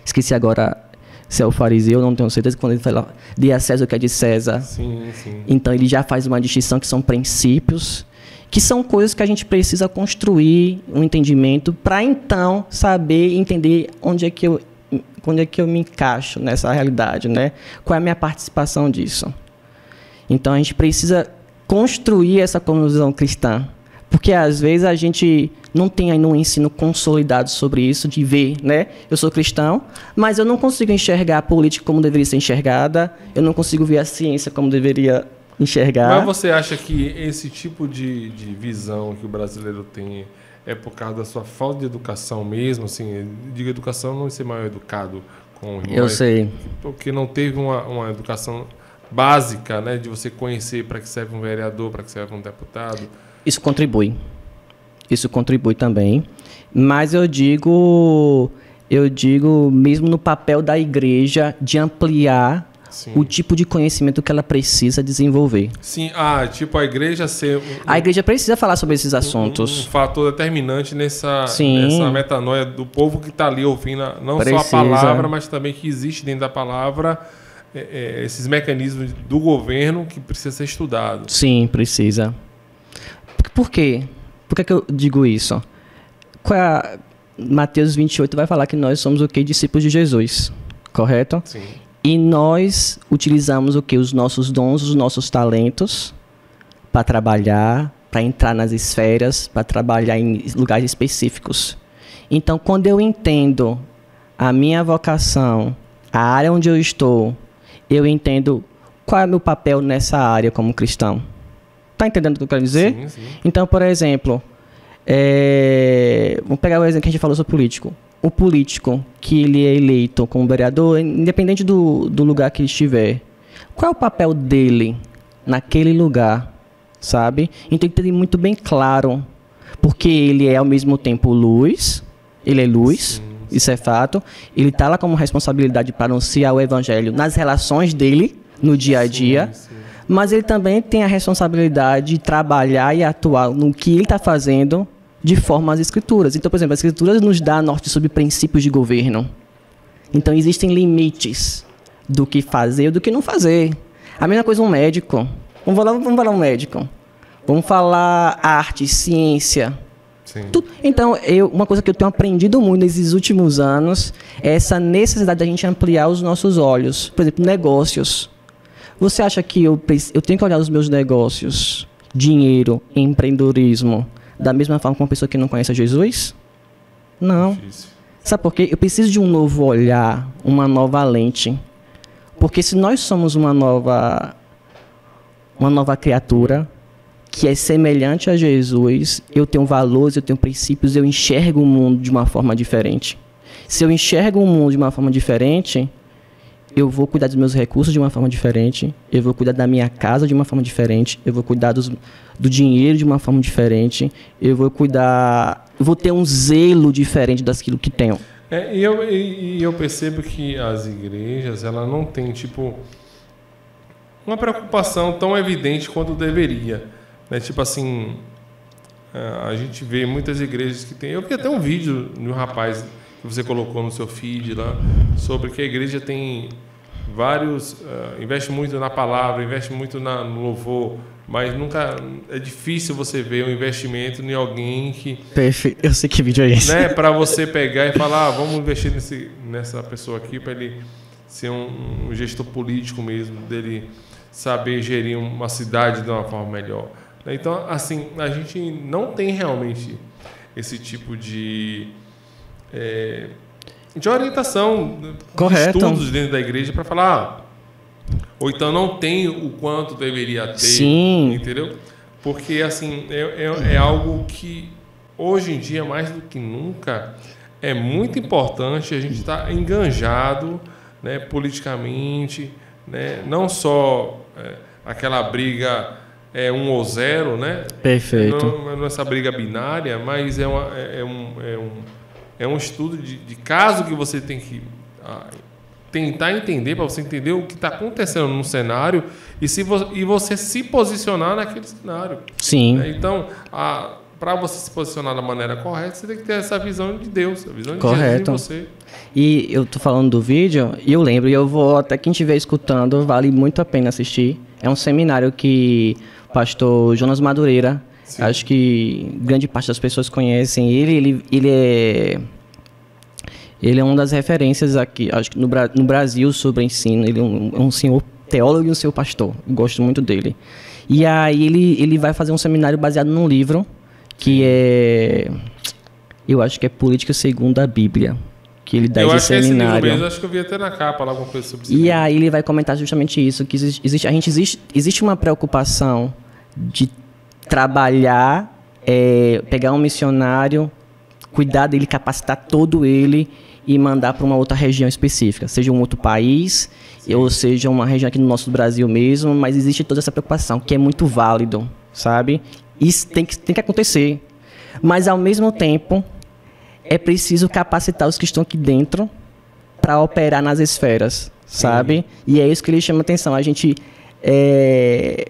esqueci agora se é o fariseu, não tenho certeza, quando ele fala de a César o que é de César. Sim, sim. Então, ele já faz uma distinção que são princípios, que são coisas que a gente precisa construir um entendimento para, então, saber entender onde é que eu me encaixo nessa realidade, né? Qual é a minha participação disso. Então, a gente precisa construir essa cosmovisão cristã, porque, às vezes, a gente não tem ainda um ensino consolidado sobre isso, de ver, né? Eu sou cristão, mas eu não consigo enxergar a política como deveria ser enxergada, eu não consigo ver a ciência como deveria enxergar. Mas você acha que esse tipo de visão que o brasileiro tem é por causa da sua falta de educação mesmo? Assim, digo educação, não ser mal educado com o irmão. Eu sei. Porque não teve uma educação básica, né? De você conhecer para que serve um vereador, para que serve um deputado. Isso contribui também. Mas eu digo mesmo no papel da igreja de ampliar Sim. o tipo de conhecimento que ela precisa desenvolver. Sim, tipo a igreja ser... A igreja precisa falar sobre esses assuntos. Um fator determinante nessa metanoia do povo que está ali ouvindo, não só a palavra, mas também que existe dentro da palavra esses mecanismos do governo que precisa ser estudado. Sim, precisa. Por quê? Por que eu digo isso? Mateus 28 vai falar que nós somos o quê? Discípulos de Jesus, correto? Sim. E nós utilizamos o quê? Os nossos dons, os nossos talentos para trabalhar, para entrar nas esferas, para trabalhar em lugares específicos. Então, quando eu entendo a minha vocação, a área onde eu estou, eu entendo qual é o meu papel nessa área como cristão. Está entendendo o que eu quero dizer? Sim, sim. Então, por exemplo, vamos pegar o exemplo que a gente falou sobre político. O político que ele é eleito como vereador, independente do lugar que ele estiver, qual é o papel dele naquele lugar, sabe? Então, tem que ter muito bem claro, porque ele é ao mesmo tempo luz, ele é luz, sim. Isso é fato. Ele está lá como responsabilidade para anunciar o evangelho nas relações dele, no dia a dia. Sim, sim. Mas ele também tem a responsabilidade de trabalhar e atuar no que ele está fazendo de forma às escrituras. Então, por exemplo, as escrituras nos dão norte sobre princípios de governo. Então, existem limites do que fazer e do que não fazer. A mesma coisa um médico. Vamos falar um médico. Vamos falar arte, ciência. Sim. Então, uma coisa que eu tenho aprendido muito nesses últimos anos é essa necessidade da gente ampliar os nossos olhos. Por exemplo, negócios. Você acha que eu tenho que olhar os meus negócios dinheiro, empreendedorismo, da mesma forma que uma pessoa que não conhece Jesus? Não. Difícil. Sabe por quê? Eu preciso de um novo olhar, uma nova lente. Porque se nós somos uma nova criatura que é semelhante a Jesus, eu tenho valores, eu tenho princípios, eu enxergo o mundo de uma forma diferente. Se eu enxergo o mundo de uma forma diferente, eu vou cuidar dos meus recursos de uma forma diferente, eu vou cuidar da minha casa de uma forma diferente, eu vou cuidar do dinheiro de uma forma diferente, eu vou ter um zelo diferente daquilo que tenho. E eu percebo que as igrejas, ela não tem, tipo, uma preocupação tão evidente quanto deveria. Né? Tipo assim, a gente vê muitas igrejas que tem... Eu vi até um vídeo de um rapaz que você colocou no seu feed lá, sobre que a igreja tem vários... investe muito na palavra, investe muito no louvor, mas nunca... É difícil você ver um investimento em alguém que... Perfeito, eu sei que vídeo é esse. Né, para você pegar e falar, vamos investir nessa pessoa aqui para ele ser um gestor político mesmo, dele saber gerir uma cidade de uma forma melhor. Então, assim, a gente não tem realmente esse tipo de orientação, correto, de estudos dentro da igreja para falar, ou então não tem o quanto deveria ter. Sim. Entendeu? Porque, assim, é algo que, hoje em dia, mais do que nunca, é muito importante a gente estar enganjado, né, politicamente, né, não só aquela briga 1 ou 0, né? Perfeito. Não essa briga binária, mas é um estudo de caso que você tem que tentar entender, para você entender o que está acontecendo no cenário e você se posicionar naquele cenário. Sim. Né? Então, para você se posicionar da maneira correta, você tem que ter essa visão de Deus, a visão de correto. Jesus em você. E eu tô falando do vídeo, e eu lembro, e eu vou, até quem estiver escutando, vale muito a pena assistir. É um seminário que o pastor Jonas Madureira, sim, acho que grande parte das pessoas conhecem ele é uma das referências aqui, acho que no Brasil, sobre ensino. Ele é um senhor teólogo e um senhor pastor. Eu gosto muito dele. E aí ele vai fazer um seminário baseado num livro que eu acho que é Política Segundo a Bíblia, que ele dá esse seminário. Eu acho que eu vi até na capa lá alguma coisa sobre isso. E aí ele vai comentar justamente isso, que existe uma preocupação de trabalhar, pegar um missionário, cuidar dele, capacitar todo ele e mandar para uma outra região específica, seja um outro país, sim, ou seja uma região aqui no nosso Brasil mesmo, mas existe toda essa preocupação, que é muito válido, sabe? Isso tem que acontecer. Mas, ao mesmo tempo, é preciso capacitar os que estão aqui dentro para operar nas esferas, sabe? E é isso que ele chama atenção. A gente é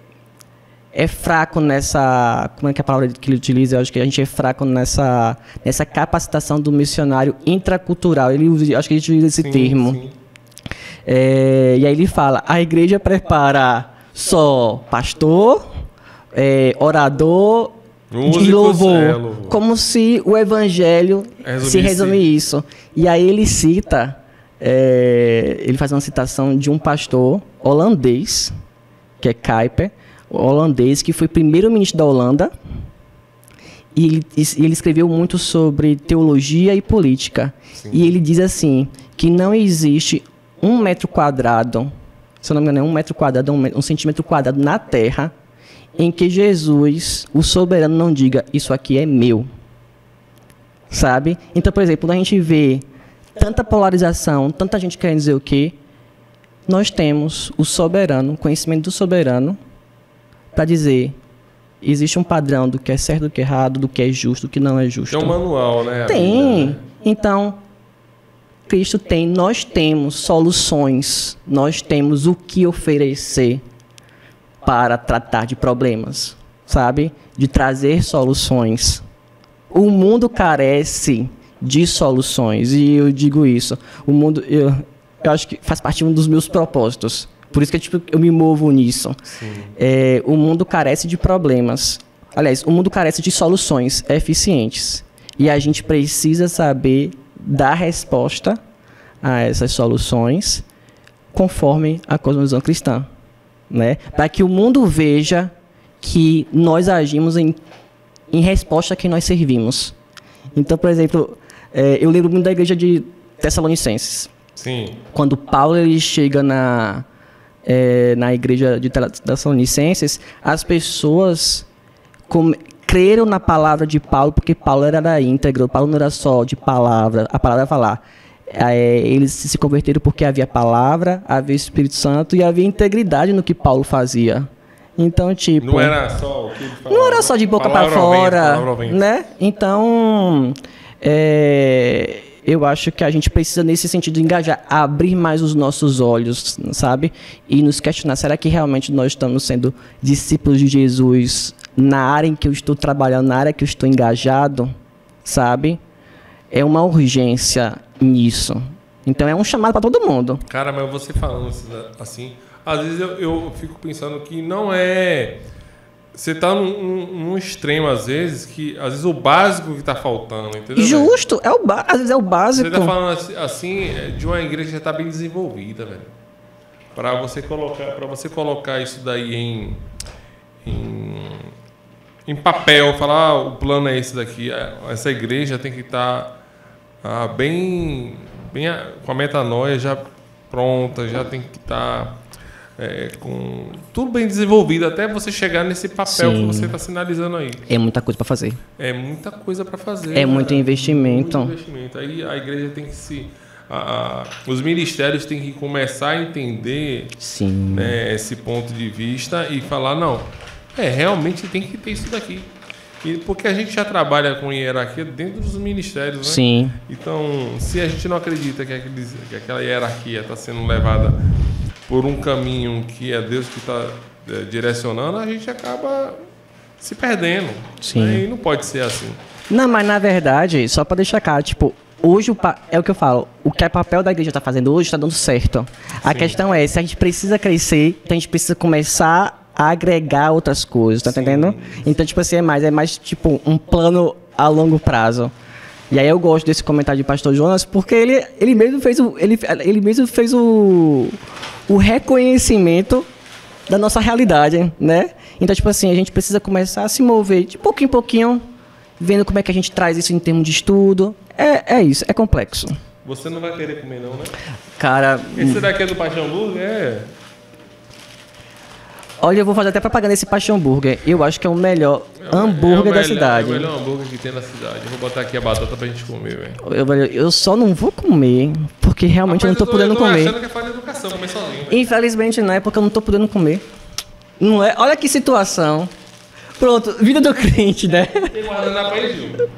fraco nessa... Como é que é a palavra que ele utiliza? Eu acho que a gente é fraco nessa capacitação do missionário intracultural. Acho que ele utiliza esse termo. Sim. E aí ele fala, a igreja prepara só pastor, orador de louvor, como se o evangelho se resume isso. E aí ele cita, ele faz uma citação de um pastor holandês, que é Kuyper, holandês, que foi primeiro-ministro da Holanda, e ele escreveu muito sobre teologia e política. Sim. E ele diz assim, que não existe 1 metro quadrado, se eu não me engano é 1 metro quadrado, 1 centímetro quadrado na Terra, em que Jesus, o soberano, não diga, isso aqui é meu. Sabe? Então, por exemplo, quando a gente vê tanta polarização, tanta gente querendo dizer o quê, nós temos o soberano, o conhecimento do soberano, para dizer, existe um padrão do que é certo, do que é errado, do que é justo, do que não é justo. É um manual, né? Tem. Então, Cristo tem, nós temos soluções, nós temos o que oferecer para tratar de problemas, sabe? De trazer soluções. O mundo carece de soluções, e eu digo isso. O mundo, eu acho que faz parte de um dos meus propósitos. Por isso que eu me movo nisso. O mundo carece de problemas. Aliás, o mundo carece de soluções eficientes. E a gente precisa saber dar resposta a essas soluções conforme a cosmovisão cristã. Né? Para que o mundo veja que nós agimos em resposta a quem nós servimos. Então, por exemplo, eu lembro muito da igreja de Tessalonicenses. Sim. Quando Paulo ele chega na igreja de Tessalonicenses, as pessoas creram na palavra de Paulo, porque Paulo era íntegro, Paulo não era só de palavra, a palavra é falar. Eles se converteram porque havia palavra, havia Espírito Santo e havia integridade no que Paulo fazia. Então, tipo... Não era só o que ele falava. Não era só de boca para fora, né? Então, eu acho que a gente precisa, nesse sentido, engajar, abrir mais os nossos olhos, sabe? E nos questionar, será que realmente nós estamos sendo discípulos de Jesus na área em que eu estou trabalhando, na área que eu estou engajado, sabe? É uma urgência nisso. Então, é um chamado para todo mundo. Cara, mas você falando assim, às vezes eu fico pensando que não é... Você está num extremo, às vezes o básico que está faltando, entendeu? Justo, às vezes é o básico. Você está falando assim de uma igreja que já está bem desenvolvida, velho. Para você colocar isso daí em papel, falar o plano é esse daqui, essa igreja tem que estar bem com a metanoia já pronta, já tem que estar com tudo bem desenvolvido até você chegar nesse papel que você está sinalizando aí. É muita coisa para fazer. É muita coisa para fazer. É muito investimento. Muito investimento. Aí a igreja tem que os ministérios têm que começar a entender esse ponto de vista e falar, não, realmente tem que ter isso daqui. Porque a gente já trabalha com hierarquia dentro dos ministérios, né? Sim. Então, se a gente não acredita que aquela hierarquia está sendo levada por um caminho que é Deus que está direcionando, a gente acaba se perdendo. Sim. Né? E não pode ser assim. Não, mas na verdade, só para deixar claro, tipo, hoje é o que eu falo, o que o papel da igreja está fazendo hoje está dando certo. A questão é, se a gente precisa crescer, então a gente precisa começar a agregar outras coisas, tá entendendo? Então, tipo assim, é mais tipo um plano a longo prazo. E aí eu gosto desse comentário de Pastor Jonas, porque ele mesmo fez o reconhecimento da nossa realidade, né? Então, tipo assim, a gente precisa começar a se mover de pouquinho em pouquinho, vendo como é que a gente traz isso em termos de estudo. É isso, é complexo. Você não vai querer comer não, né? Cara... Esse daqui é do Paixão Burger? Olha, eu vou fazer até propaganda desse Paixão Burger. Eu acho que é o melhor hambúrguer da cidade. É o melhor hambúrguer que tem na cidade. Eu vou botar aqui a batata pra gente comer, velho. Eu só não vou comer, porque realmente eu não tô podendo comer. Eu tô achando que é falta de educação, comer sozinho. Véio. Infelizmente não é, porque eu não tô podendo comer. Não é? Olha que situação. Pronto, vida do crente, né? Tem guardanapo aí, Gil?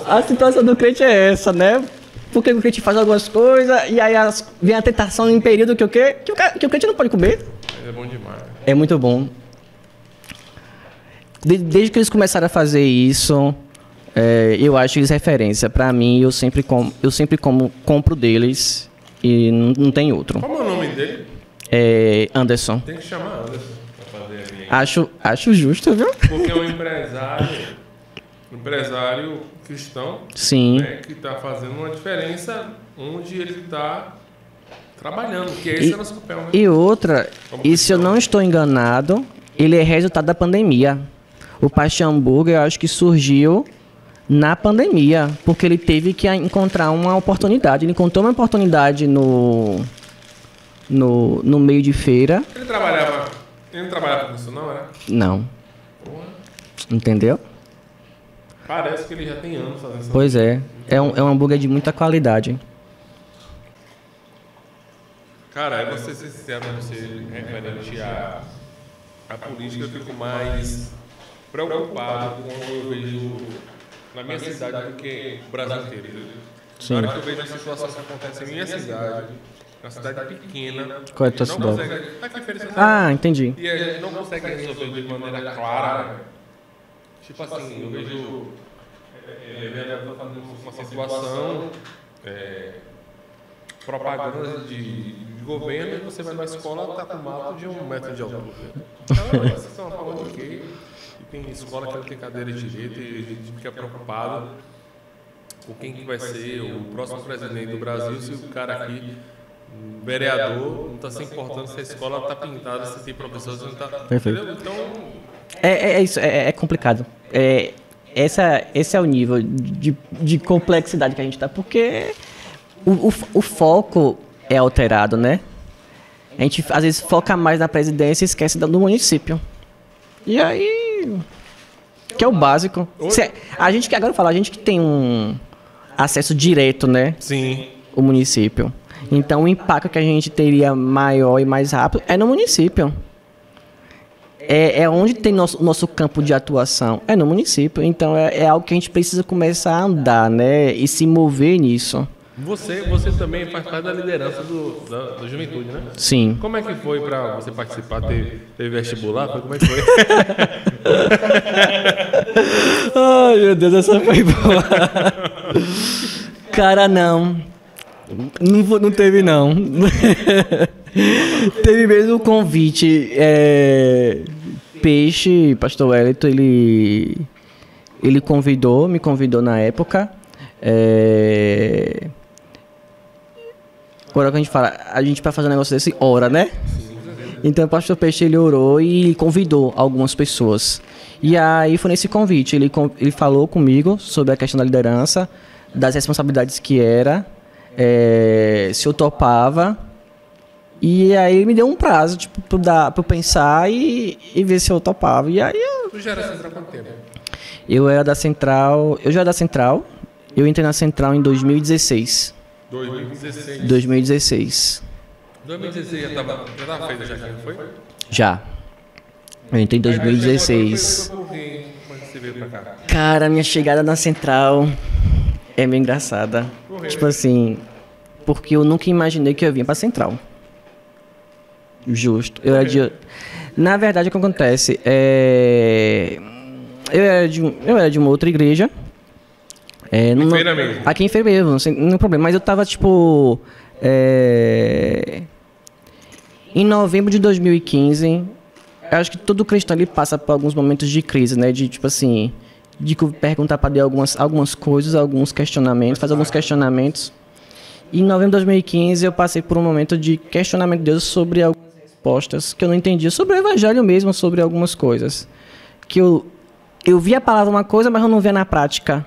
A situação do crente é essa, né? Porque o crente faz algumas coisas e aí vem a tentação em período que o crente não pode comer. É bom demais. É muito bom. Desde que eles começaram a fazer isso, eu acho eles referência. Pra mim, eu sempre compro deles e não tem outro. Qual é o nome dele? Anderson. Tem que chamar Anderson pra fazer a minha. Acho justo, viu? Porque é um empresário cristão, sim, né, que está fazendo uma diferença onde ele está trabalhando, que esse é o nosso papel. Né? E outra, se eu não estou enganado, ele é resultado da pandemia. O Paixão Burger, eu acho que surgiu na pandemia, porque ele teve que encontrar uma oportunidade. Ele encontrou uma oportunidade no meio de feira. Ele não trabalhava com isso, não, era? Não. Porra. Entendeu? Parece que ele já tem anos fazendo isso. Pois é. É um hambúrguer de muita qualidade. Cara, eu vou ser sincero com você, referente à política, eu fico mais preocupado quando eu vejo na minha cidade do que o Brasil inteiro. Na hora que eu vejo a situação que acontece em minha cidade, uma cidade pequena, qual é a tua cidade? Entendi. E a gente não consegue resolver de maneira clara. Tipo assim, eu vejo uma situação, propaganda de governo, e você vai na escola, tá com mato de 1 metro de altura. Então, vocês estão falando o quê? E tem escola que não tem cadeira direita e a gente fica preocupado com quem que vai ser o próximo presidente do Brasil se o cara aqui O vereador não está se importando se a escola está pintada, se tem professor, se não está... Perfeito. Entendeu? Então... Isso, é complicado. Esse é o nível de complexidade que a gente está, porque o foco é alterado, né? A gente às vezes foca mais na presidência e esquece do município. E aí... Que é o básico. A gente que agora fala, a gente que tem um acesso direto, né? Sim. O município. Então o impacto que a gente teria maior e mais rápido é no município. É onde tem nosso campo de atuação. É no município. Então é algo que a gente precisa começar a andar, né? E se mover nisso. Você também faz parte da liderança da juventude, né? Sim. Como é que foi para você participar? Teve vestibular? Como é que foi? Ai, meu Deus, essa foi boa. Cara, não. Não teve, não. Teve mesmo o convite. Peixe, Pastor Wellington, ele me convidou na época. Agora que a gente para fazer um negócio desse, ora, né? Então o Pastor Peixe, ele orou e convidou algumas pessoas. E aí foi nesse convite, ele falou comigo sobre a questão da liderança, das responsabilidades que era, se eu topava. E aí ele me deu um prazo, tipo, pra eu pensar e ver se eu topava. E aí Tu já era central há quanto tempo? eu já era da Central, eu entrei na Central em 2016. 2016. 2016. 2016 já tava feita já, não foi? Já. Eu entrei em 2016. Como você veio pra cá? Cara, minha chegada na Central é meio engraçada. Tipo assim, porque eu nunca imaginei que eu vinha pra Central. Justo. Na verdade, o que acontece eu era de uma outra igreja. Feira mesmo. Aqui em Feira mesmo, sem nenhum problema. Mas eu tava, tipo... em novembro de 2015, eu acho que todo cristão ele passa por alguns momentos de crise, né? De, tipo assim... De perguntar para Deus algumas coisas, alguns questionamentos, fazer alguns questionamentos. E em novembro de 2015, eu passei por um momento de questionamento de Deus sobre algumas respostas que eu não entendia. Sobre o evangelho mesmo, sobre algumas coisas. Que eu via a palavra uma coisa, mas eu não via na prática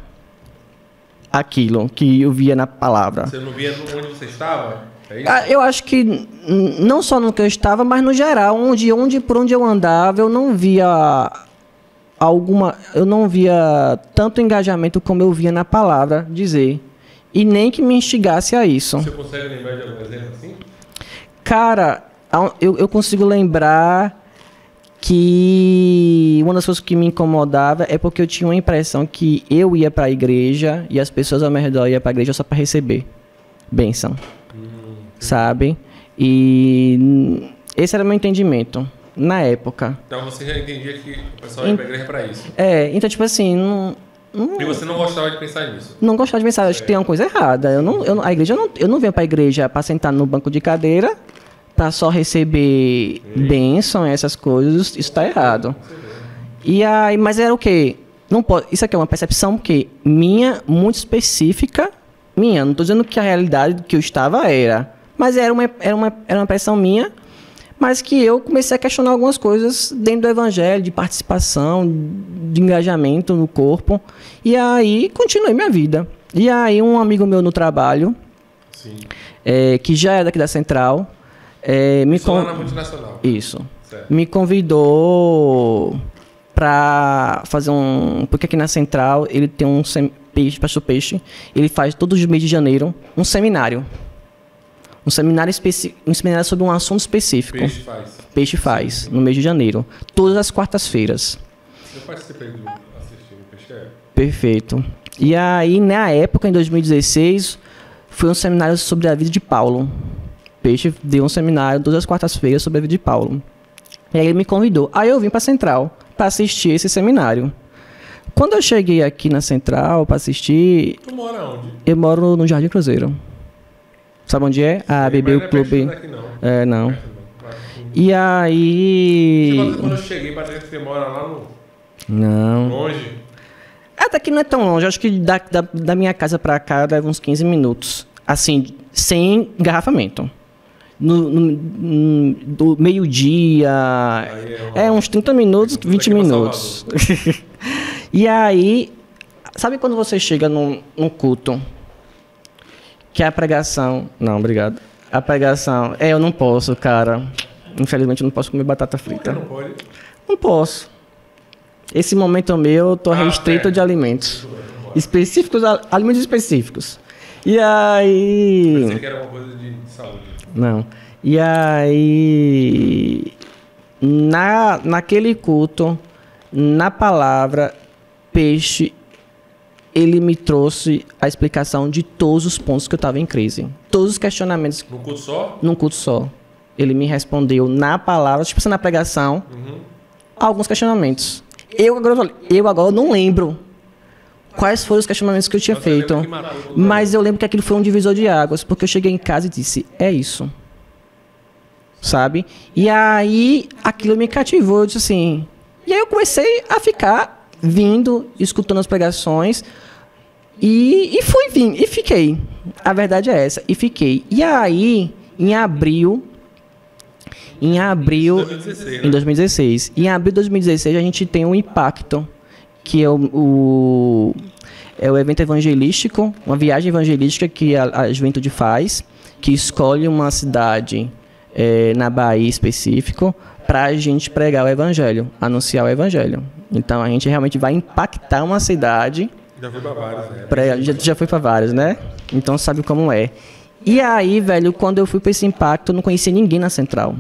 aquilo que eu via na palavra. Você não via onde você estava? É isso? Eu acho que não só no que eu estava, mas no geral, por onde eu andava, eu não via tanto engajamento como eu via na palavra dizer. E nem que me instigasse a isso. Você consegue lembrar de algum exemplo assim? Cara, eu consigo lembrar que uma das coisas que me incomodava é porque eu tinha uma impressão que eu ia para a igreja e as pessoas ao meu redor iam para a igreja só para receber bênção, sabe? E esse era o meu entendimento na época. Então você já entendia que o pessoal ia para a igreja para isso? Então tipo assim, E você não gostava de pensar nisso? Não gostava de pensar, acho que tem uma coisa errada. Eu não venho para a igreja para sentar no banco de cadeira para só receber bênção, essas coisas, isso está errado. E aí, mas era o quê? Não pode, isso aqui é uma percepção que minha, muito específica, minha. Não estou dizendo que a realidade que eu estava era, mas era uma impressão minha, mas que eu comecei a questionar algumas coisas dentro do evangelho, de participação, de engajamento no corpo. E aí, continuei minha vida. E aí, um amigo meu no trabalho, que já é daqui da Central, lá na multinacional. Isso. Certo. Me convidou para fazer porque aqui na Central ele tem Pastor Peixe, ele faz todos os meses de janeiro um seminário. Um seminário sobre um assunto específico. Peixe faz, no mês de janeiro. Todas as quartas-feiras. Eu participei de assistir o Peixe. Perfeito. E aí, na época, em 2016, foi um seminário sobre a vida de Paulo. Peixe deu um seminário todas as quartas-feiras sobre a vida de Paulo. E aí ele me convidou. Aí eu vim para a Central para assistir esse seminário. Quando eu cheguei aqui na Central para assistir... Tu mora onde? Eu moro no Jardim Cruzeiro. Sabe onde é? A BB o Clube. Não. E aí... Quando eu cheguei, parece que você mora lá no... Não. Longe? Até que não é tão longe. Acho que da minha casa para cá deve uns 15 minutos. Assim, sem engarrafamento. do meio-dia, uns 30 minutos, 20 minutos. E aí, sabe quando você chega num culto, que a pregação... Não, obrigado. A pregação... eu não posso, cara. Infelizmente, eu não posso comer batata frita. Não pode? Não posso. Esse momento meu, eu tô restrito de alimentos. Específicos, alimentos específicos. E aí... Pensei que era uma coisa de saúde. Não. E aí... Naquele culto, na palavra, peixe, ele me trouxe a explicação de todos os pontos que eu estava em crise. Todos os questionamentos. Num culto só? Num culto só. Ele me respondeu na palavra, tipo assim, na pregação, alguns questionamentos. Eu agora não lembro quais foram os questionamentos que eu tinha feito. Mas eu lembro que aquilo foi um divisor de águas, porque eu cheguei em casa e disse, é isso. Sabe? E aí, aquilo me cativou, eu disse assim... E aí eu comecei a ficar vindo, escutando as pregações, e fui vindo, e fiquei. A verdade é essa, e fiquei. E aí, em abril... Em 2016. Em abril de 2016, a gente tem um impacto, que é o evento evangelístico, uma viagem evangelística que a juventude faz, que escolhe uma cidade na Bahia específico, para a gente pregar o evangelho, anunciar o evangelho. Então, a gente realmente vai impactar uma cidade. Já foi para várias, né? Já foi para várias, né? Então, sabe como é. E aí, velho, quando eu fui para esse impacto, eu não conhecia ninguém na central.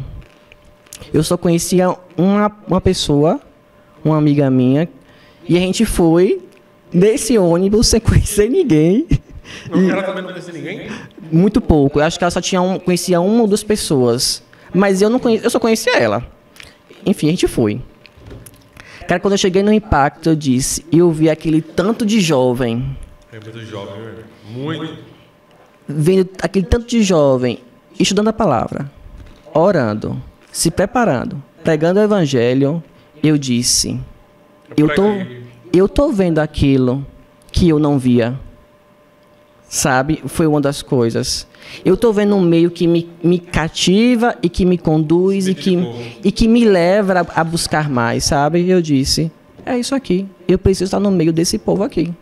Eu só conhecia uma pessoa, uma amiga minha, e a gente foi nesse ônibus sem conhecer ninguém. Ela também não conhecia ninguém? Muito pouco. Eu acho que ela só conhecia uma ou duas pessoas. Mas eu só conhecia ela. Enfim, a gente foi. Cara, quando eu cheguei no impacto, eu vi aquele tanto de jovem. É muito jovem, velho. Muito. Vendo aquele tanto de jovem, estudando a palavra, orando, se preparando, pregando o evangelho, eu disse, eu tô vendo aquilo que eu não via. Sabe? Foi uma das coisas. Eu tô vendo um meio que me cativa e que me conduz e que me leva a buscar mais, sabe? Eu disse, é isso aqui. Eu preciso estar no meio desse povo aqui.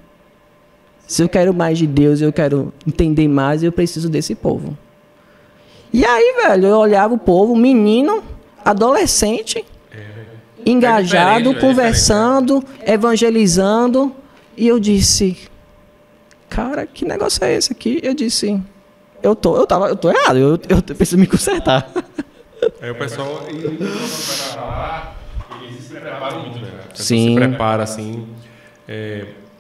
Se eu quero mais de Deus, eu quero entender mais, eu preciso desse povo. E aí, velho, eu olhava o povo, menino, adolescente, engajado, conversando, evangelizando, e eu disse, cara, que negócio é esse aqui? Eu disse, eu tô errado, eu preciso me consertar. Aí o pessoal eles se preparam muito, né? Sim. Se prepara assim.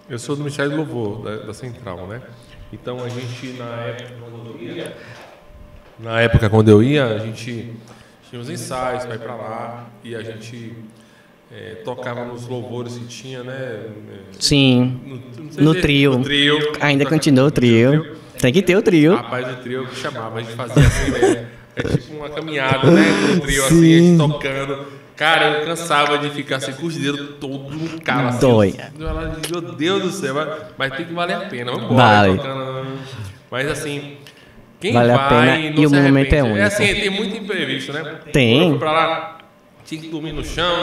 Eu sou do Ministério do Louvor, da Central, né? Então a gente, na época quando eu ia, a gente tinha os ensaios para ir para lá e a gente tocava nos louvores que tinha, né? Sim, no trio. No trio. Ainda continua o trio. Tem que ter o trio. Rapaz, o trio que chamava, a gente fazia assim, né? É tipo uma caminhada, né? No trio, assim, a gente tocando. Cara, eu cansava de ficar assim com os dedos todos no calo. Assim, dói. Meu Deus do céu, mas tem que valer a pena. Vamos vale. Tocando. Mas assim, quem vale vai a pena não e o momento é único. É assim, tem muito imprevisto, né? Tem. Quando eu fui pra lá, tinha que dormir no chão,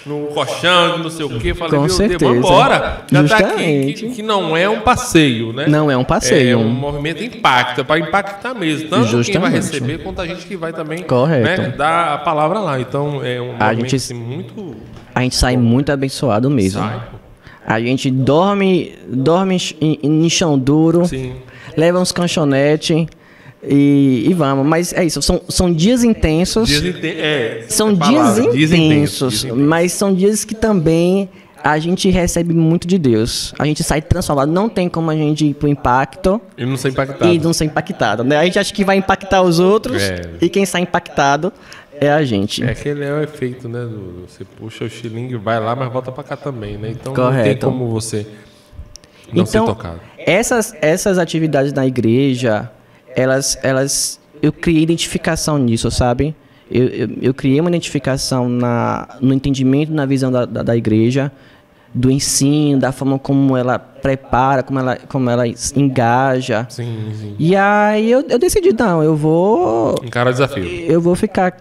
no colchão, não sei o quê. Falei, com meu certeza. Deus, vambora. Já justamente. tá aqui, que não é um passeio, né? Não é um passeio. É um movimento impacta, para impactar mesmo. Tanto justamente. quem vai receber, quanto a gente que vai também, correto, né, dar a palavra lá. Então, é um movimento assim, muito... A gente sai muito abençoado mesmo. A gente dorme em chão duro, sim, leva uns canchonetes e vamos. Mas é isso, são dias intensos. São dias intensos, mas são dias que também a gente recebe muito de Deus. A gente sai transformado. Não tem como a gente ir pro impacto e não ser impactado. Né? A gente acha que vai impactar os outros e quem sai impactado é a gente. É aquele o efeito, né? Você puxa o xilingue, vai lá, mas volta pra cá também, né? Então correto, não tem como você não ser tocado. Essas atividades na igreja, eu criei identificação nisso, sabe? Eu criei uma identificação no entendimento, na visão da igreja, do ensino, da forma como ela prepara, como ela engaja. Sim. E aí eu decidi, não, eu vou... Encara o desafio. Eu vou ficar...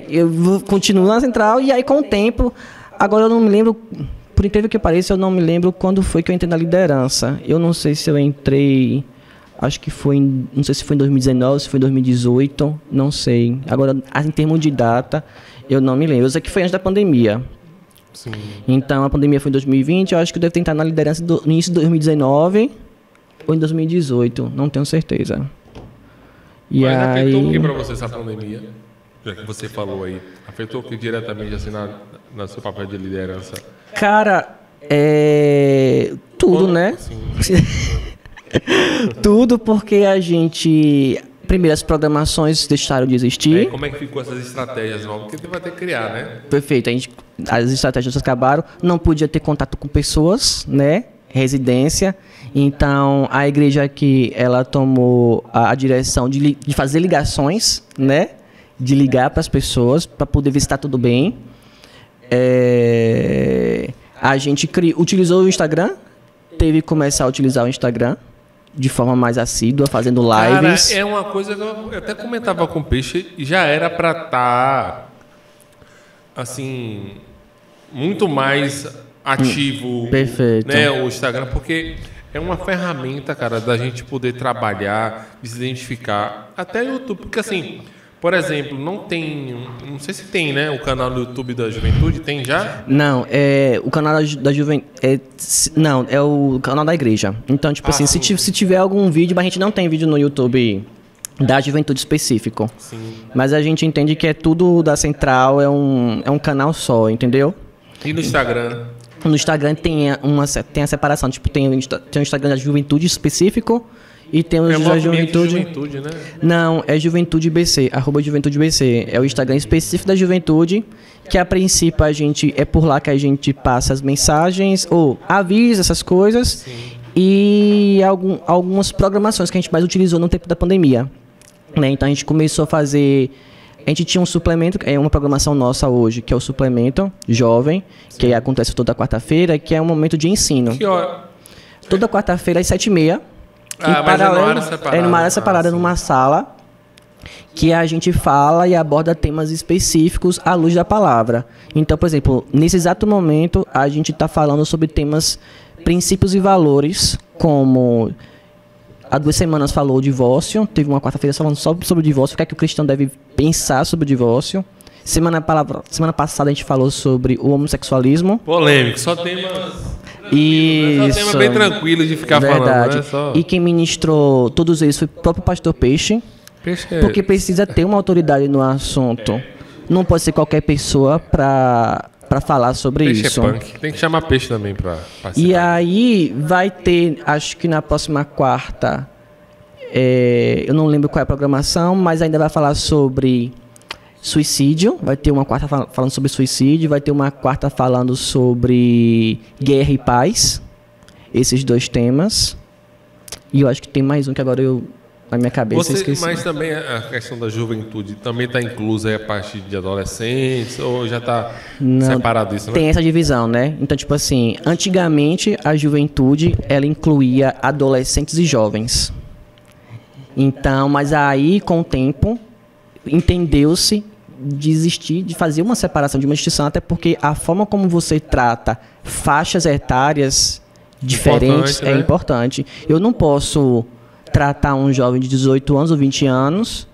eu vou continuar na Central e aí com o tempo... Agora eu não me lembro, por incrível que pareça, eu não me lembro quando foi que eu entrei na liderança. Eu não sei se eu entrei... Acho que foi, não sei se foi em 2019, se foi em 2018, não sei. Agora, em termos de data, eu não me lembro. Eu sei que foi antes da pandemia. Sim. Então, a pandemia foi em 2020, eu acho que eu devo tentar na liderança no início de 2019 ou em 2018, não tenho certeza. E mas aí... afetou o que para você essa pandemia? Já que você falou aí, afetou o que diretamente assim no seu papel de liderança? Cara, tudo, né? Tudo, porque a gente... Primeiro, as programações deixaram de existir. Como é que ficou essas estratégias novas? Porque você vai ter que criar, né? Perfeito. As estratégias acabaram. Não podia ter contato com pessoas, né? Residência. Então, a igreja aqui, ela tomou a direção de fazer ligações, né? De ligar para as pessoas, para poder ver se está tudo bem. A gente utilizou o Instagram. Teve que começar a utilizar o Instagram de forma mais assídua, fazendo lives. Cara, é uma coisa que eu até comentava com o Peixe e já era para estar assim muito mais ativo, perfeito, né, o Instagram, porque é uma ferramenta, cara, da gente poder trabalhar, de se identificar, até o YouTube, porque assim, por exemplo, não sei se tem, né, o canal do YouTube da Juventude, tem já? Não, o canal da Juventude, não, é o canal da igreja. Então, tipo assim, se tiver algum vídeo, mas a gente não tem vídeo no YouTube da Juventude específico. Sim. Mas a gente entende que é tudo da Central, é um canal só, entendeu? E no Instagram? No Instagram tem a separação, tipo, tem o Instagram da Juventude específico e tem o da Juventude, né? Não, é Juventude BC, @JuventudeBC. É o Instagram específico da Juventude, que a princípio é por lá que a gente passa as mensagens, ou avisa essas coisas. Sim. E algumas programações que a gente mais utilizou no tempo da pandemia. Né? Então a gente começou a fazer... A gente tinha um suplemento, é uma programação nossa hoje, que é o suplemento jovem, sim, que acontece toda quarta-feira, que é um momento de ensino. Que hora? Toda quarta-feira às 7h30. Mas é numa área separada, numa sala, que a gente fala e aborda temas específicos à luz da palavra. Então, por exemplo, nesse exato momento, a gente está falando sobre temas, princípios e valores, como... Há 2 semanas falou o divórcio, teve uma quarta-feira falando só sobre o divórcio, o que é que o cristão deve pensar sobre o divórcio. Semana passada a gente falou sobre o homossexualismo. Polêmico, só temas... Isso. É um tema bem tranquilo de ficar falando, né? Só... E quem ministrou todos eles foi o próprio pastor Peixe. Porque precisa ter uma autoridade no assunto. Não pode ser qualquer pessoa para falar sobre Peixe isso. É punk. Tem que chamar Peixe também para participar. E aí vai ter, acho que na próxima quarta, eu não lembro qual é a programação, mas ainda vai falar sobre suicídio. Vai ter uma quarta falando sobre suicídio, vai ter uma quarta falando sobre guerra e paz. Esses 2 temas. E eu acho que tem mais um que agora na minha cabeça esqueci. Mas também a questão da juventude também está inclusa a parte de adolescentes ou já está separado isso, né? Tem essa divisão, né? Então, tipo assim, antigamente a juventude ela incluía adolescentes e jovens. Então, mas aí com o tempo entendeu-se de fazer uma separação de uma instituição, até porque a forma como você trata faixas etárias diferentes é importante. Eu não posso tratar um jovem de 18 anos ou 20 anos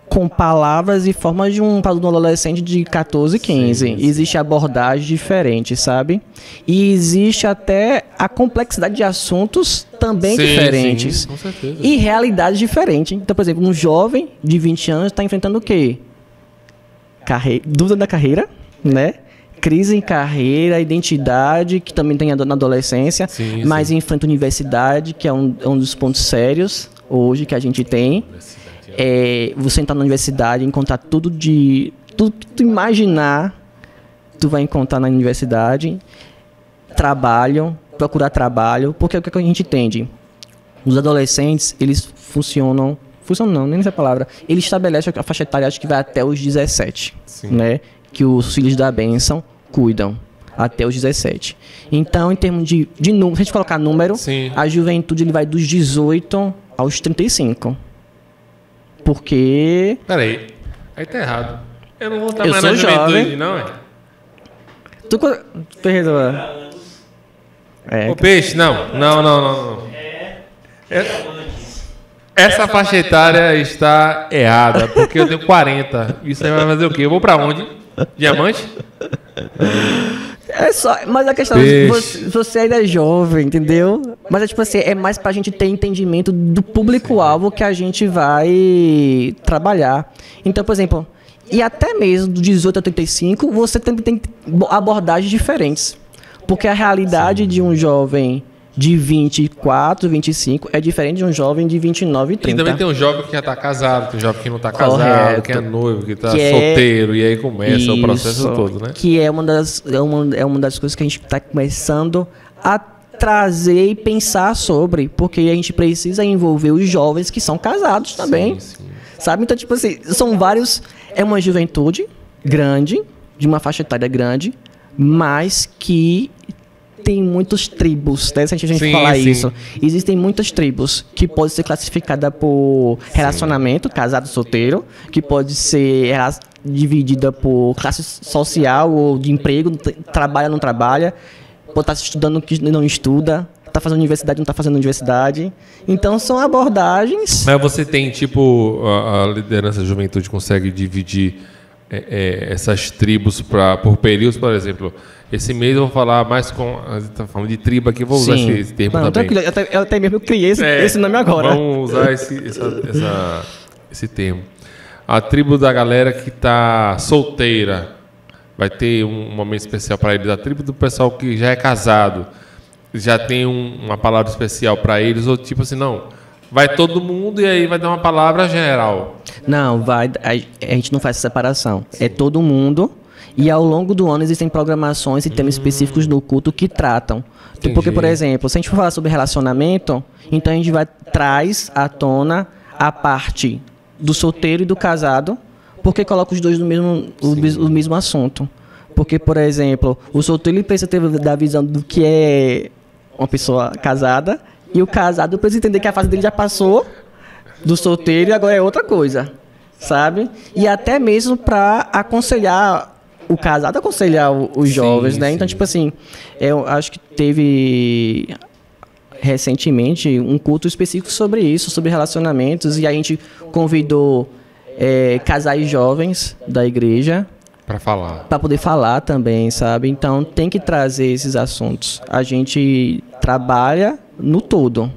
com palavras e formas de um adolescente de 14, 15. Sim. Existe abordagem diferente, sabe? E existe até a complexidade de assuntos também diferentes. Sim, com certeza. E realidades diferentes. Então, por exemplo, um jovem de 20 anos está enfrentando o quê? Dúvida da carreira, né? Crise em carreira, identidade, que também tem na adolescência, mas enfrenta a universidade, que é um dos pontos sérios hoje que a gente tem. Você entrar na universidade, encontrar tudo que tu imaginar, tu vai encontrar na universidade. Procurar trabalho, porque o que a gente entende? Os adolescentes, eles funcionam não, nem essa palavra. Ele estabelece a faixa etária, acho que vai até os 17, né? Que os filhos da bênção cuidam. até os 17. Então, em termos de número, se a gente colocar número, Sim. a juventude ele vai dos 18 aos 35. Porque... Peraí, aí tá errado. Eu não vou estar Eu mais sou na juventude, jovem. não, é? Tu perdeu. O peixe, não. Essa faixa etária está errada, porque eu tenho 40. Isso aí vai fazer o quê? Eu vou pra onde? Diamante? É só, mas a questão é você ainda é jovem, entendeu? Mas é tipo assim, é mais pra gente ter entendimento do público-alvo que a gente vai trabalhar. Então, por exemplo, e até mesmo do 18 a 35, você tem abordagens diferentes. Porque a realidade de um jovem de 24, 25 é diferente de um jovem de 29 e 30. E também tem um jovem que já tá casado, tem um jovem que não tá casado, Correto. que é noivo, que tá Que solteiro, e aí começa o processo todo, né? Que é uma das coisas que a gente está começando a trazer e pensar sobre, porque a gente precisa envolver os jovens que são casados também, Sim. sabe? Então, tipo assim, são vários... É uma juventude grande, de uma faixa etária grande, mas que tem muitas tribos, né? Se a gente falar isso. Existem muitas tribos que podem ser classificadas por relacionamento, casado, solteiro, que pode ser dividida por classe social ou de emprego, trabalha, não trabalha, pode estar estudando que não estuda, está fazendo universidade, não está fazendo universidade. Então, são abordagens... Mas você tem, tipo, a liderança da juventude consegue dividir essas tribos por períodos, por exemplo... Esse mês eu vou falar mais com... A gente tá falando de tribo aqui, vou usar esse termo também. Tranquilo, eu até mesmo criei esse nome agora. Vamos usar esse termo. A tribo da galera que tá solteira vai ter um momento especial para eles. A tribo do pessoal que já é casado já tem uma palavra especial para eles. Ou tipo assim, não... Vai todo mundo e aí vai dar uma palavra geral. Não, a gente não faz essa separação. É todo mundo... E ao longo do ano existem programações e temas específicos no culto que tratam. Entendi. Porque, por exemplo, se a gente for falar sobre relacionamento, então a gente traz à tona a parte do solteiro e do casado, porque coloca os dois no mesmo assunto. Porque, por exemplo, o solteiro ele precisa ter da visão do que é uma pessoa casada, e o casado precisa entender que a fase dele já passou do solteiro e agora é outra coisa, sabe? E até mesmo para aconselhar o casado, aconselhar os jovens, né? Então, tipo assim, eu acho que teve recentemente um culto específico sobre isso, sobre relacionamentos, e a gente convidou casais jovens da igreja para poder falar também, sabe? Então, tem que trazer esses assuntos. A gente trabalha no todo,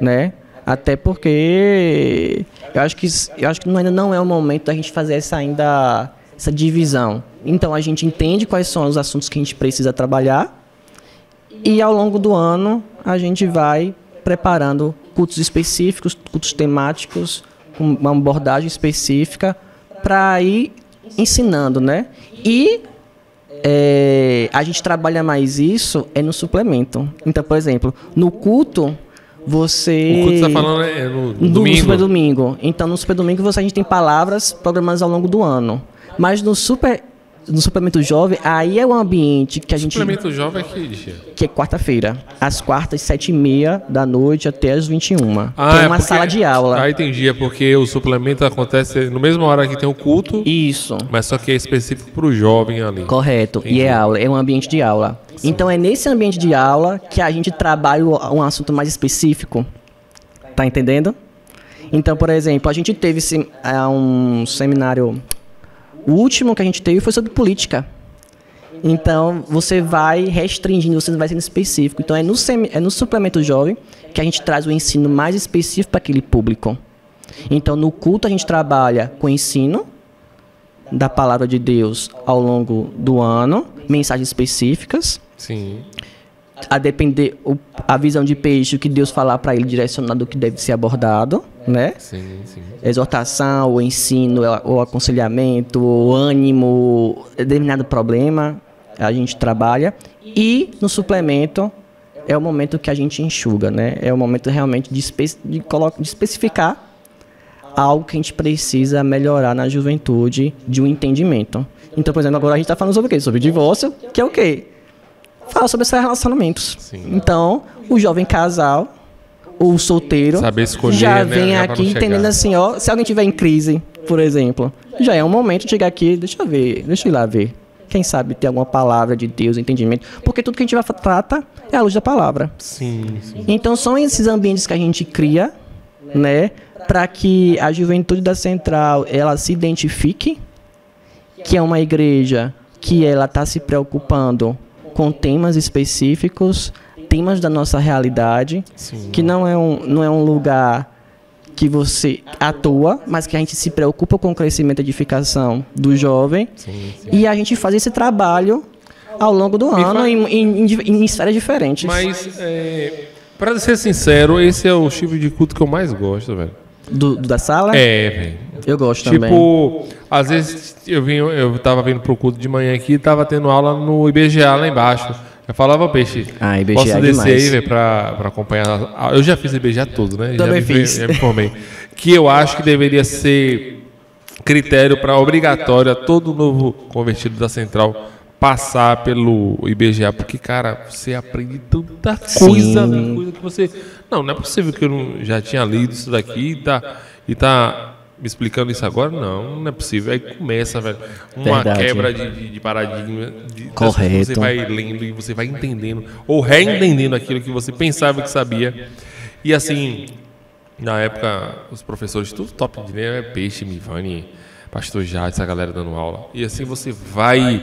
né? Até porque eu acho que ainda não é o momento da gente fazer essa divisão. Então, a gente entende quais são os assuntos que a gente precisa trabalhar e, ao longo do ano, a gente vai preparando cultos específicos, cultos temáticos, com uma abordagem específica para ir ensinando, né? E a gente trabalha mais isso no suplemento. Então, por exemplo, no culto, você... O culto você está falando no domingo? No Super Domingo. Então, no Super Domingo, a gente tem palavras programadas ao longo do ano. Mas no suplemento jovem, aí é o ambiente que a gente... Suplemento jovem é que dia? Que é quarta-feira. Às quartas, 7h30 da noite até às 21h. Tem uma sala de aula. Aí tem dia, porque o suplemento acontece no mesmo hora que tem o culto. Isso. Mas só que é específico para o jovem ali. Correto. Entendi. E é aula, é um ambiente de aula. Sim. Então é nesse ambiente de aula que a gente trabalha um assunto mais específico. Tá entendendo? Então, por exemplo, a gente teve um seminário... O último que a gente teve foi sobre política. Então, você vai restringindo, você vai sendo específico. Então, é no suplemento jovem que a gente traz o ensino mais específico para aquele público. Então, no culto, a gente trabalha com o ensino da palavra de Deus ao longo do ano, mensagens específicas. Sim. A depender a visão de peixe, o que Deus falar para ele direcionado do que deve ser abordado, né? Sim. Exortação, o ensino, o aconselhamento, o ânimo, determinado problema, a gente trabalha. E no suplemento é o momento que a gente enxuga, né? É o momento realmente de especificar algo que a gente precisa melhorar na juventude de um entendimento. Então, por exemplo, agora a gente está falando sobre o quê? Sobre divórcio, que é o quê? fala sobre esses relacionamentos. Sim. Então, o jovem casal, o solteiro, Saber escolher, já né, vem já pra aqui não entendendo chegar. assim, ó, se alguém tiver em crise, por exemplo, já é um momento de chegar aqui, deixa eu ir lá ver. Quem sabe ter alguma palavra de Deus, entendimento, porque tudo que a gente trata é a luz da palavra. Sim, sim. Então são esses ambientes que a gente cria, né, para que a juventude da Central ela se identifique, que é uma igreja que ela está se preocupando com temas específicos, temas da nossa realidade, Sim. que não é um lugar que você atua, mas que a gente se preocupa com o crescimento e edificação do jovem, Sim. e a gente faz esse trabalho ao longo do ano fa- em esferas diferentes. Mas, pra ser sincero, esse é o tipo de culto que eu mais gosto, velho. Da sala? Velho. Eu gosto também. Tipo, às vezes eu tava vindo pro culto de manhã aqui e tava tendo aula no IBGA lá embaixo. Eu falava, peixe, Ah, IBGA posso é descer demais. aí, velho, pra acompanhar. Eu já fiz IBGA todo, né? Também já fiz. Já me formei. Que eu acho que deveria ser critério para obrigatório a todo novo convertido da Central passar pelo IBGA, porque, cara, você aprende tanta coisa, Sim. coisa que você... Não é possível que eu não já tinha lido isso daqui e tá me explicando isso agora? Não é possível. Aí começa, velho, uma Verdade. quebra de paradigma. Correto. Você vai lendo e você vai entendendo, ou reentendendo aquilo que você pensava que sabia. E assim, na época, os professores, tudo top de linha, Peixe, Mivani, Pastor Jade, essa galera dando aula. E assim você vai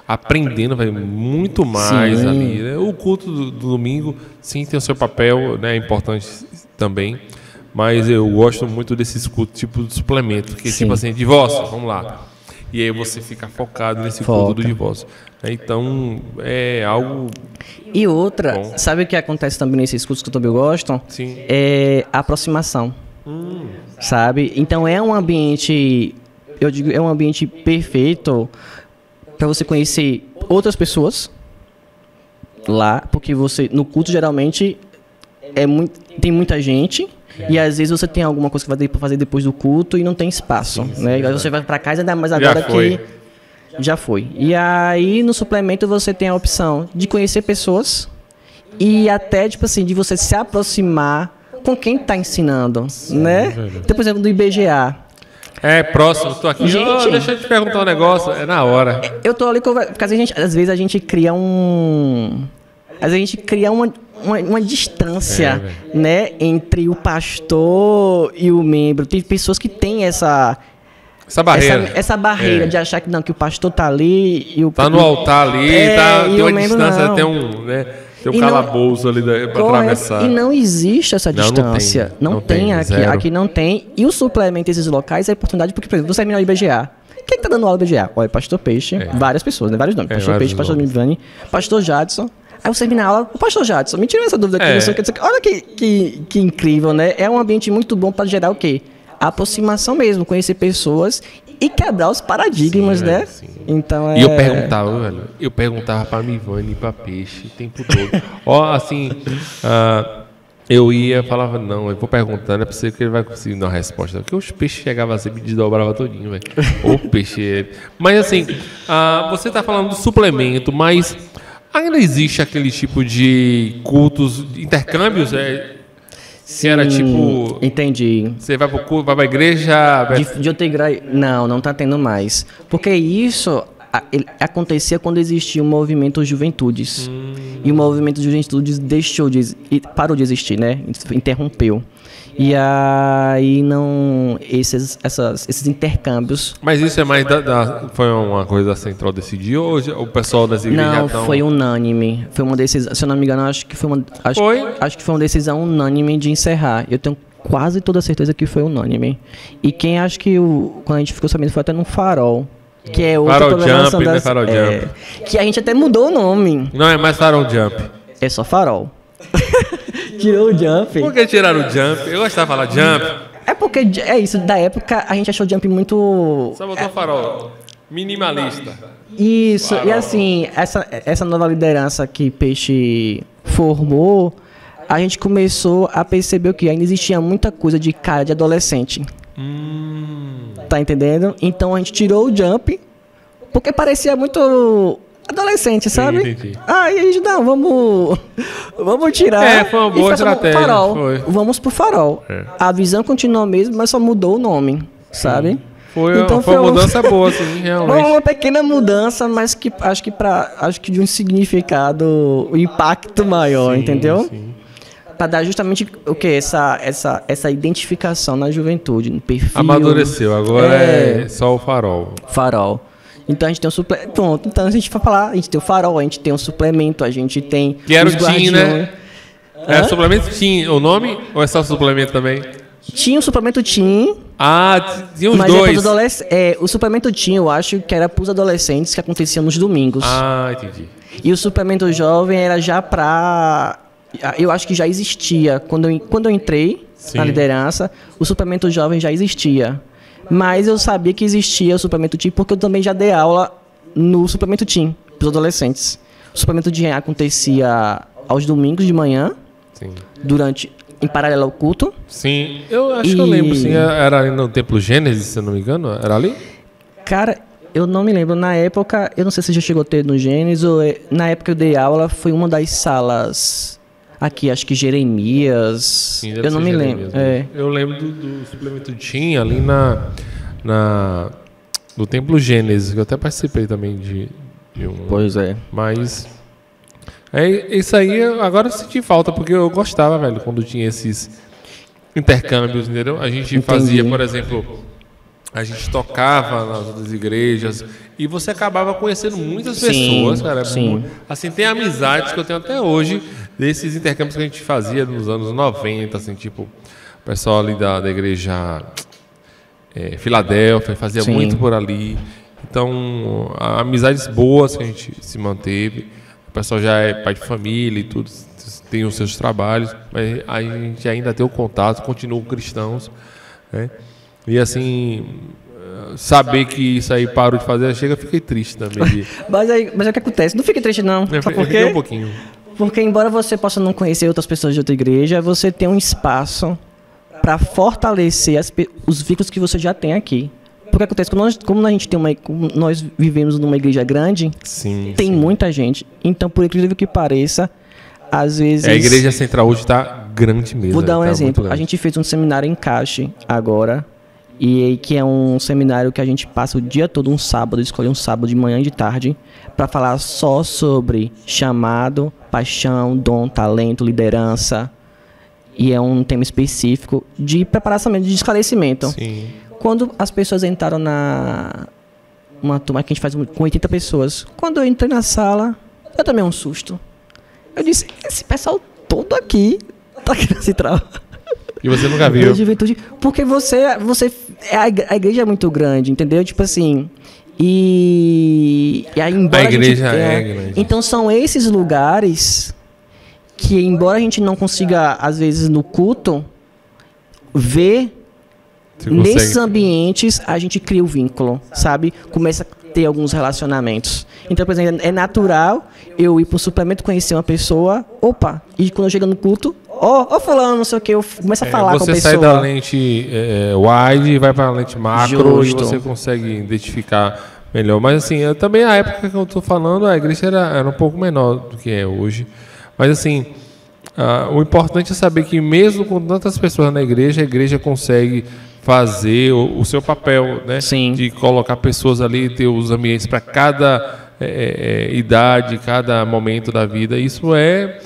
aprendendo, vai muito mais Sim. ali, né? O culto do domingo, sim, tem o seu papel, né? É importante também. Mas eu gosto muito desses cultos, tipo de suplemento, que é Sim. tipo assim, divórcio, vamos lá. E aí você fica focado nesse culto do divórcio. Então, é algo... E outra, Bom. sabe o que acontece também nesses cursos que eu também gosto? Sim. É a aproximação. Sabe? Então é um ambiente, eu digo, é um ambiente perfeito para você conhecer outras pessoas lá, porque você no culto geralmente tem muita gente. E às vezes você tem alguma coisa que vai ter para fazer depois do culto e não tem espaço, né? Aí você vai para casa, ainda mais agora que já foi. E aí no suplemento você tem a opção de conhecer pessoas e até tipo assim de você se aproximar com quem está ensinando, né? Então, por exemplo, do IBGA. É, próximo, tô aqui. Gente. Deixa eu te perguntar um negócio, é na hora. Eu tô ali porque às vezes a gente cria uma distância, né, entre o pastor e o membro. Tem pessoas que têm essa barreira. essa barreira de achar que não, que o pastor tá ali e o Tá no altar ali, e tem o uma membro distância, não. tem um, né, tem um E não- calabouço ali para Correto. atravessar. E não existe essa Não, não distância. tem. Não Não tem tem, aqui. zero. Aqui não tem. E o suplemento desses locais é a oportunidade, porque, por exemplo, você terminar o IBGA. Quem tá dando aula do IBGA? Olha, Pastor Peixe, várias pessoas, né? Vários nomes. Pastor vários Peixe, Pastor nomes. Mivani, Pastor Jadson. Aí você termina a aula, o Pastor Jadson, me tirou essa dúvida aqui, É. não sei o que, não sei o que. Olha que incrível, né? É um ambiente muito bom para gerar o quê? A aproximação mesmo, conhecer pessoas e quebrar os paradigmas, Sim, né? velho, sim. Então é... E eu perguntava pra Mivani e pra Peixe o tempo todo. Ó, assim, eu ia falava, não, eu vou perguntando, é possível que ele vai conseguir dar uma resposta. Porque os peixes chegavam assim, me desdobrava todinho, velho. Ô peixe. Mas assim, você tá falando do suplemento, mas ainda existe aquele tipo de cultos, intercâmbios? Se era tipo... Entendi. Você vai pro culto, vai pra igreja... De outra igreja, não tá tendo mais. Porque isso acontecia quando existia o movimento Juventudes. E o movimento Juventudes parou de existir, né? Interrompeu. E aí não... Esses intercâmbios... Mas isso é mais foi uma coisa da Central decidir ou o pessoal das igrejas já Não, estão... foi unânime. Foi uma decisão, se eu não me engano, acho que foi uma decisão unânime de encerrar. Eu tenho quase toda a certeza que foi unânime. E quem acho que quando a gente ficou sabendo foi até no Farol. Que é outra Farol programação Jump, né? Farol Jump. Que a gente até mudou o nome. Não é mais Farol Jump. É só Farol. Tirou o Jump. Por que tiraram o Jump? Eu gostava de falar Jump. É porque é isso, da época a gente achou o Jump muito... Só botou Farol. Minimalista. Isso, Farol. e assim, essa nova liderança que Peixe formou, a gente começou a perceber que ainda existia muita coisa de cara de adolescente. Tá entendendo? Então a gente tirou o Jump, porque parecia muito adolescente, sabe? Entendi. Aí a gente, não, vamos tirar. Foi uma boa e ficar só no estratégia. Farol. Foi. Vamos pro Farol. A visão continua mesmo, mas só mudou o nome, sabe? Foi uma mudança boa, assim, realmente. Uma pequena mudança, mas que acho que de um significado, um impacto maior, entendeu? Sim. Para dar justamente o que? Essa identificação na juventude, no perfil. Amadureceu, agora é só o Farol. Farol. Então a gente tem um suplemento. Pronto, então a gente vai falar, a gente tem o Farol, a gente tem um suplemento, a gente tem. Que era os o TIM, né? É suplemento TIM, o nome? Ou é só suplemento também? Tinha o suplemento TIM. Tinha os mas dois. o suplemento TIM, eu acho que era para os adolescentes, que acontecia nos domingos. Entendi. E o suplemento jovem era já para. Eu acho que já existia. Quando eu entrei na liderança, o suplemento jovem já existia. Mas eu sabia que existia o suplemento TIM porque eu também já dei aula no suplemento TIM para os adolescentes. O suplemento TIM acontecia aos domingos de manhã, em paralelo ao culto. Sim, eu acho que eu lembro, sim. Era ali no Templo Gênesis, se eu não me engano. Era ali? Cara, eu não me lembro. Na época, eu não sei se já chegou a ter no Gênesis ou... Na época que eu dei aula, foi uma das salas... Aqui, acho que Jeremias. Sim, eu não me lembro. Eu lembro do suplemento TIM ali no Templo Gênesis, que eu até participei também de um. Pois é. Mas isso aí, agora eu senti falta, porque eu gostava, velho, quando tinha esses intercâmbios, entendeu? A gente fazia, por exemplo, a gente tocava nas outras igrejas e você acabava conhecendo muitas pessoas, cara. Sim. Assim, tem amizades que eu tenho até hoje desses intercâmbios que a gente fazia nos anos 90, assim, tipo, o pessoal ali da igreja Filadélfia fazia muito por ali. Então, amizades boas que a gente se manteve. O pessoal já é pai de família e tudo, tem os seus trabalhos, mas a gente ainda tem o contato, continuam cristãos, né? E assim, saber que isso aí parou de fazer, fiquei triste também. Mas o que acontece? Não fique triste, não. Sabe por quê? Um pouquinho. Porque embora você possa não conhecer outras pessoas de outra igreja, você tem um espaço para fortalecer os vínculos que você já tem aqui. Porque acontece, como a gente tem nós vivemos numa igreja grande, tem muita gente. Então, por incrível que pareça, às vezes... A igreja central hoje está grande mesmo. Vou dar um exemplo. A gente fez um seminário em Caixa agora, e que é um seminário que a gente passa o dia todo, um sábado, escolhe um sábado de manhã e de tarde, para falar só sobre chamado, paixão, dom, talento, liderança. E é um tema específico de preparação, de esclarecimento. Sim. Quando as pessoas entraram uma turma que a gente faz com 80 pessoas, quando eu entrei na sala, eu tomei um susto. Eu disse, esse pessoal todo aqui tá aqui na central. E você nunca viu? Juventude, porque a igreja é muito grande, entendeu? Tipo assim... E aí, embora a igreja é grande. Então são esses lugares que, embora a gente não consiga, às vezes, no culto, ver, nesses ambientes, a gente cria o vínculo, sabe? Começa a ter alguns relacionamentos. Então, por exemplo, é natural eu ir para o suplemento, conhecer uma pessoa, e quando eu chego no culto, fulano, não sei o que, eu começo a falar com a pessoa. Você sai da lente wide e vai para a lente macro. Justo. E você consegue identificar melhor. Mas assim, também a época que eu estou falando, a igreja era um pouco menor do que é hoje. Mas assim, o importante é saber que mesmo com tantas pessoas na igreja, a igreja consegue fazer o seu papel, né? Sim. De colocar pessoas ali, ter os ambientes para cada idade, cada momento da vida. Isso é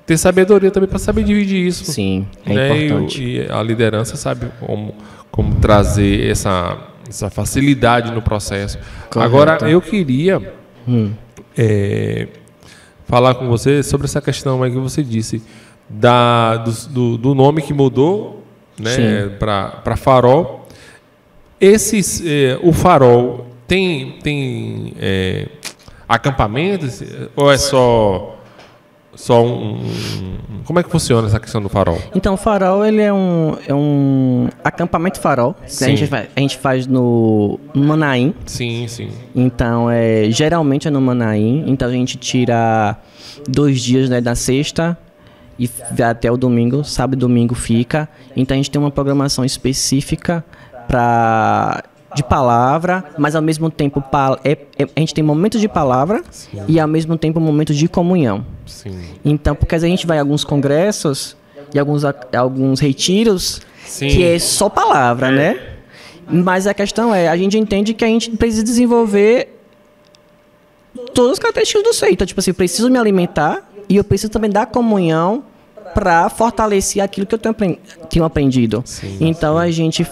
ter sabedoria também para saber dividir isso. Sim, é importante. E a liderança sabe como trazer essa facilidade no processo. Correto. Agora, eu queria falar com você sobre essa questão aí que você disse do nome que mudou, né, para Farol. O Farol tem acampamentos ou é só como é que funciona essa questão do Farol? Então, o Farol, ele é um acampamento Farol. A gente faz no Manaim. Sim. Então, geralmente é no Manaim. Então, a gente tira 2 dias, né, da sexta e vai até o domingo. Sábado e domingo fica. Então, a gente tem uma programação específica para de palavra, mas ao mesmo tempo a gente tem momentos de palavra e ao mesmo tempo momentos de comunhão. Sim. Então, porque a gente vai em alguns congressos e alguns retiros que é só palavra, né? Mas a questão é, a gente entende que a gente precisa desenvolver todas as características do ser. Então, tipo assim, eu preciso me alimentar e eu preciso também dar comunhão para fortalecer aquilo que eu tenho aprendido. Então, a gente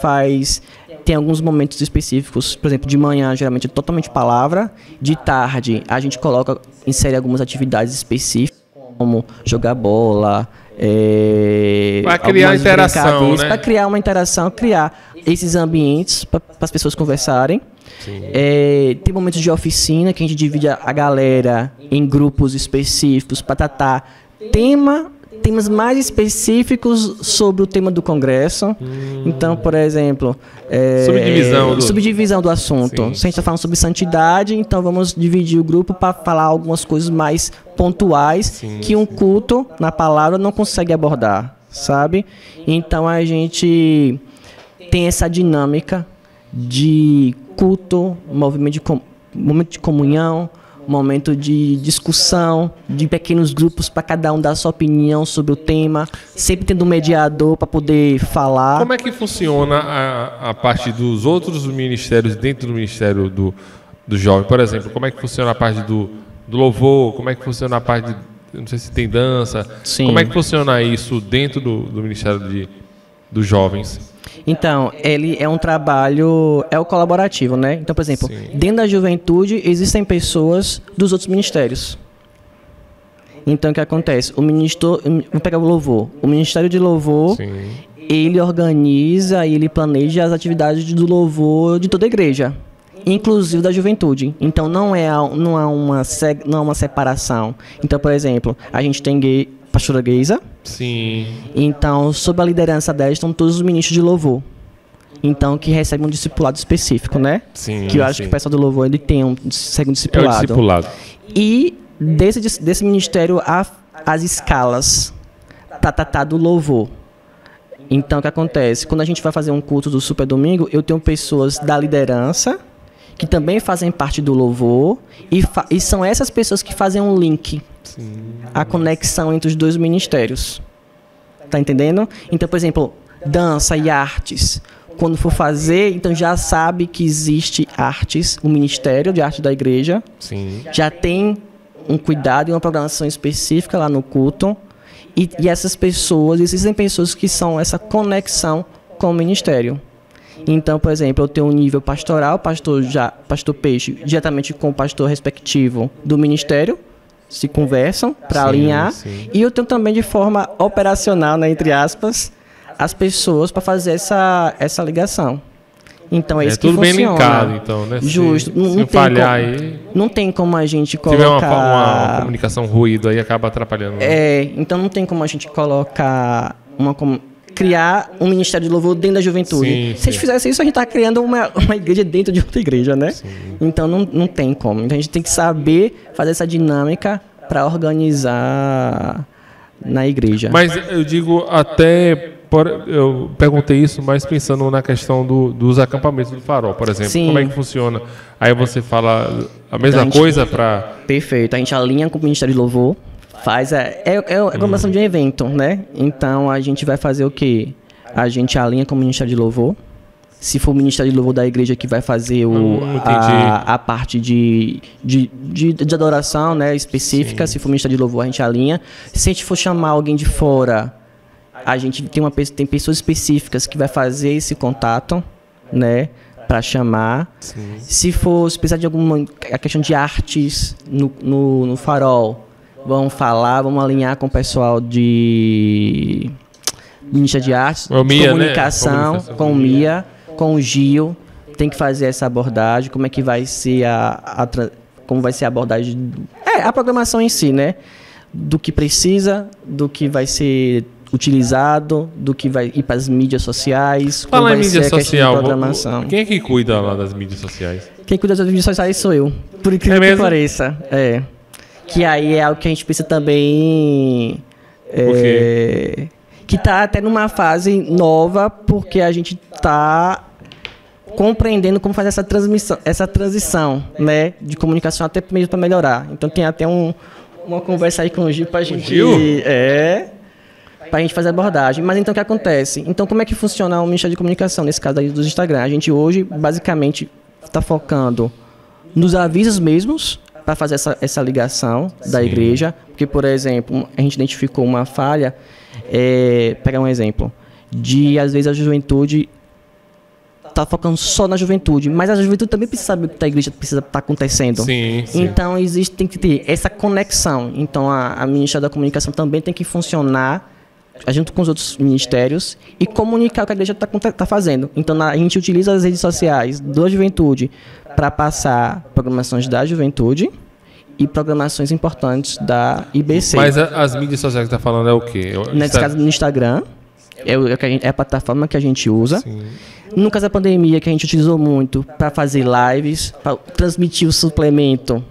tem alguns momentos específicos, por exemplo, de manhã, geralmente é totalmente palavra. De tarde, a gente insere algumas atividades específicas, como jogar bola, para criar interação, né? Para criar uma interação, criar esses ambientes para as pessoas conversarem. Tem momentos de oficina que a gente divide a galera em grupos específicos para tratar temas mais específicos sobre o tema do congresso. Então, por exemplo, subdivisão do assunto. Se a gente está falando sobre santidade, então vamos dividir o grupo para falar algumas coisas mais pontuais que um culto na palavra não consegue abordar, sabe? Então a gente tem essa dinâmica de culto, momento de comunhão, momento de discussão, de pequenos grupos para cada um dar sua opinião sobre o tema, sempre tendo um mediador para poder falar. Como é que funciona a parte dos outros ministérios dentro do ministério do jovem? Por exemplo, como é que funciona a parte do louvor? Como é que funciona a parte não sei se tem dança. Sim. Como é que funciona isso dentro do Ministério dos Jovens? Então, ele é um trabalho, é o colaborativo, né? Então, por exemplo, dentro da juventude existem pessoas dos outros ministérios. Então, o que acontece? Vamos pegar o louvor. O Ministério de Louvor, ele organiza e ele planeja as atividades do louvor de toda a igreja, inclusive da juventude. Então, não há uma separação. Então, por exemplo, a gente tem pastora Geisa. Sim. Então, sob a liderança dela estão todos os ministros de louvor. Então, que recebem um discipulado específico, né? Sim. Que eu acho que o pessoal do louvor, ele segue um discipulado. É o discipulado. E desse ministério, há as escalas do louvor. Então, o que acontece? Quando a gente vai fazer um culto do Super Domingo, eu tenho pessoas da liderança que também fazem parte do louvor e são essas pessoas que fazem um link, a conexão entre os dois ministérios. Tá entendendo? Então, por exemplo, dança e artes. Quando for fazer, então já sabe que existe artes, o Ministério de Arte da Igreja. Sim. Já tem um cuidado e uma programação específica lá no culto. E essas pessoas, existem pessoas que são essa conexão com o ministério. Então, por exemplo, eu tenho um nível pastoral, pastor Peixe, diretamente com o pastor respectivo do ministério, se conversam para alinhar. Sim. E eu tenho também de forma operacional, né, entre aspas, as pessoas para fazer essa ligação. Então é isso que funciona. Tudo bem linkado, então, né? Justo. Se falhar aí... Não tem como a gente colocar... Se tiver uma comunicação ruído aí, acaba atrapalhando. Né? Então não tem como a gente colocar criar um ministério de louvor dentro da juventude. Se a gente fizesse isso, a gente está criando uma igreja dentro de outra igreja, né? Sim. Então não tem como. Então a gente tem que saber fazer essa dinâmica para organizar na igreja. Mas eu digo até... Eu perguntei isso, mas pensando na questão dos acampamentos do Farol, por exemplo. Sim. Como é que funciona? Aí você fala a mesma coisa para... Perfeito. A gente alinha com o Ministério de Louvor, faz a comemoração de um evento, né? Então, a gente vai fazer o quê? A gente alinha com o Ministério de Louvor. Se for o Ministério de Louvor da igreja que vai fazer a parte de adoração, né, específica, se for o Ministério de Louvor, a gente alinha. Se a gente for chamar alguém de fora... A gente tem pessoas específicas que vai fazer esse contato, né, para chamar. Sim. Se precisar de alguma questão de artes no Farol, vamos alinhar com o pessoal de Ministério de Artes, comunicação, né? Com o Mia, com o Gil, tem que fazer essa abordagem, como é que vai ser como vai ser a abordagem, a programação em si, né, do que precisa, do que vai ser utilizado, do que vai ir para as mídias sociais. Fala em mídia social, quem é que cuida lá das mídias sociais? Quem cuida das mídias sociais sou eu, por incrível que pareça. Que aí é algo que a gente precisa também... que está até numa fase nova, porque a gente está compreendendo como fazer essa transição, né, de comunicação até mesmo para melhorar. Então tem até uma conversa aí com o Gil para a gente para a gente fazer a abordagem. Mas então o que acontece? Então como é que funciona o Ministério de Comunicação nesse caso aí dos Instagram? A gente hoje basicamente está focando nos avisos mesmos para fazer essa ligação da igreja, porque por exemplo a gente identificou uma falha, pegar um exemplo de às vezes a juventude tá focando só na juventude, mas a juventude também precisa saber o que a igreja precisa estar acontecendo. Sim. Então tem que ter essa conexão. Então a Ministério da Comunicação também tem que funcionar junto com os outros ministérios e comunicar o que a igreja está fazendo. Então a gente utiliza as redes sociais da juventude para passar programações da juventude e programações importantes da IBC. Mas as mídias sociais que você está falando é o quê? Nesse caso, no Instagram, é a plataforma que a gente usa. Sim. No caso da pandemia, que a gente utilizou muito para fazer lives, para transmitir o suplemento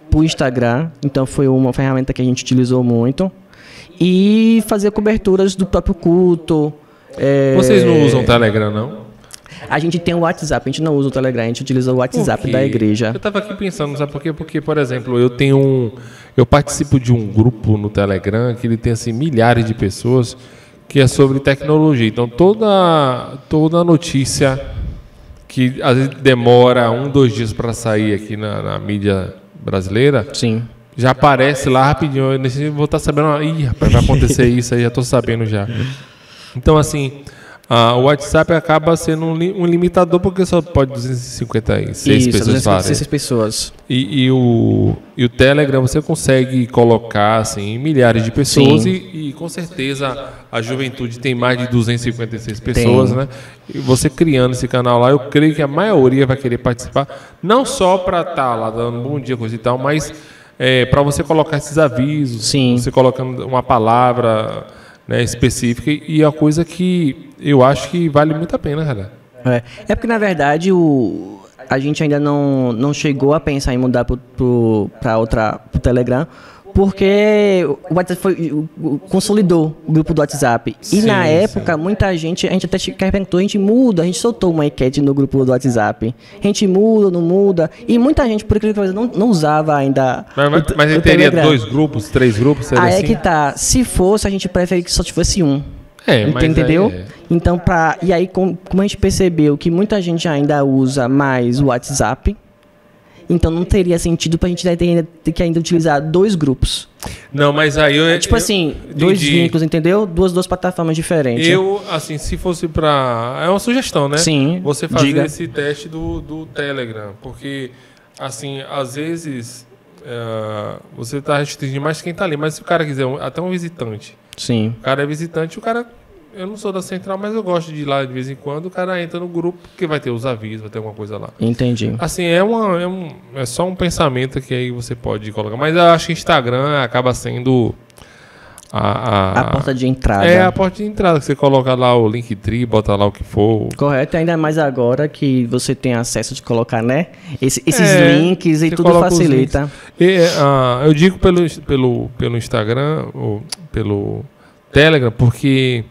para o Instagram. Então, foi uma ferramenta que a gente utilizou muito. E fazer coberturas do próprio culto. Vocês não usam o Telegram, não? A gente tem o WhatsApp, a gente não usa o Telegram, a gente utiliza o WhatsApp da igreja. Eu estava aqui pensando, sabe por quê? Porque, por exemplo, eu participo de um grupo no Telegram que ele tem assim, milhares de pessoas que é sobre tecnologia. Então, toda notícia que às vezes demora 2 dias para sair aqui na mídia brasileira, sim, já aparece lá rapidinho. Eu vou estar sabendo, rapaz, vai acontecer isso aí, já estou sabendo já. Então, assim, o WhatsApp acaba sendo um limitador porque só pode 256 pessoas falarem. 256 pessoas. E o Telegram você consegue colocar assim, milhares de pessoas e com certeza a juventude tem mais de 256 pessoas, né? E você criando esse canal lá, eu creio que a maioria vai querer participar, não só para estar lá dando bom dia, coisa e tal, mas para você colocar esses avisos, você colocando uma palavra, né, específica, e é uma coisa que eu acho que vale muito a pena, cara. É porque, na verdade, a gente ainda não chegou a pensar em mudar pro Telegram, porque o WhatsApp consolidou o grupo do WhatsApp. E na época, muita gente, a gente até perguntou, a gente soltou uma enquete no grupo do WhatsApp. A gente muda, não muda? E muita gente, por aquilo que não usava ainda mas ele teria Telegram. 2 grupos, 3 grupos? Aí é que tá. Se fosse, a gente prefere que só tivesse um. Mas entendeu? Então, e aí, como a gente percebeu que muita gente ainda usa mais o WhatsApp, então não teria sentido pra gente ter que ainda utilizar 2 grupos. Não, mas aí dois vínculos, entendeu? Duas plataformas diferentes. Assim, se fosse pra... É uma sugestão, né? Sim. Você fazer esse teste do Telegram. Porque, assim, às vezes você tá restringindo mais quem tá ali. Mas se o cara quiser, até um visitante. Sim. O cara é visitante, eu não sou da central, mas eu gosto de ir lá de vez em quando. O cara entra no grupo, porque vai ter os avisos, vai ter alguma coisa lá. Entendi. Assim, é só um pensamento que aí você pode colocar. Mas eu acho que Instagram acaba sendo a porta de entrada. É a porta de entrada, que você coloca lá o Linktree, bota lá o que for. Correto, ainda mais agora que você tem acesso de colocar, né? Esses links e tudo facilita. Eu digo pelo Instagram, ou pelo Telegram, porque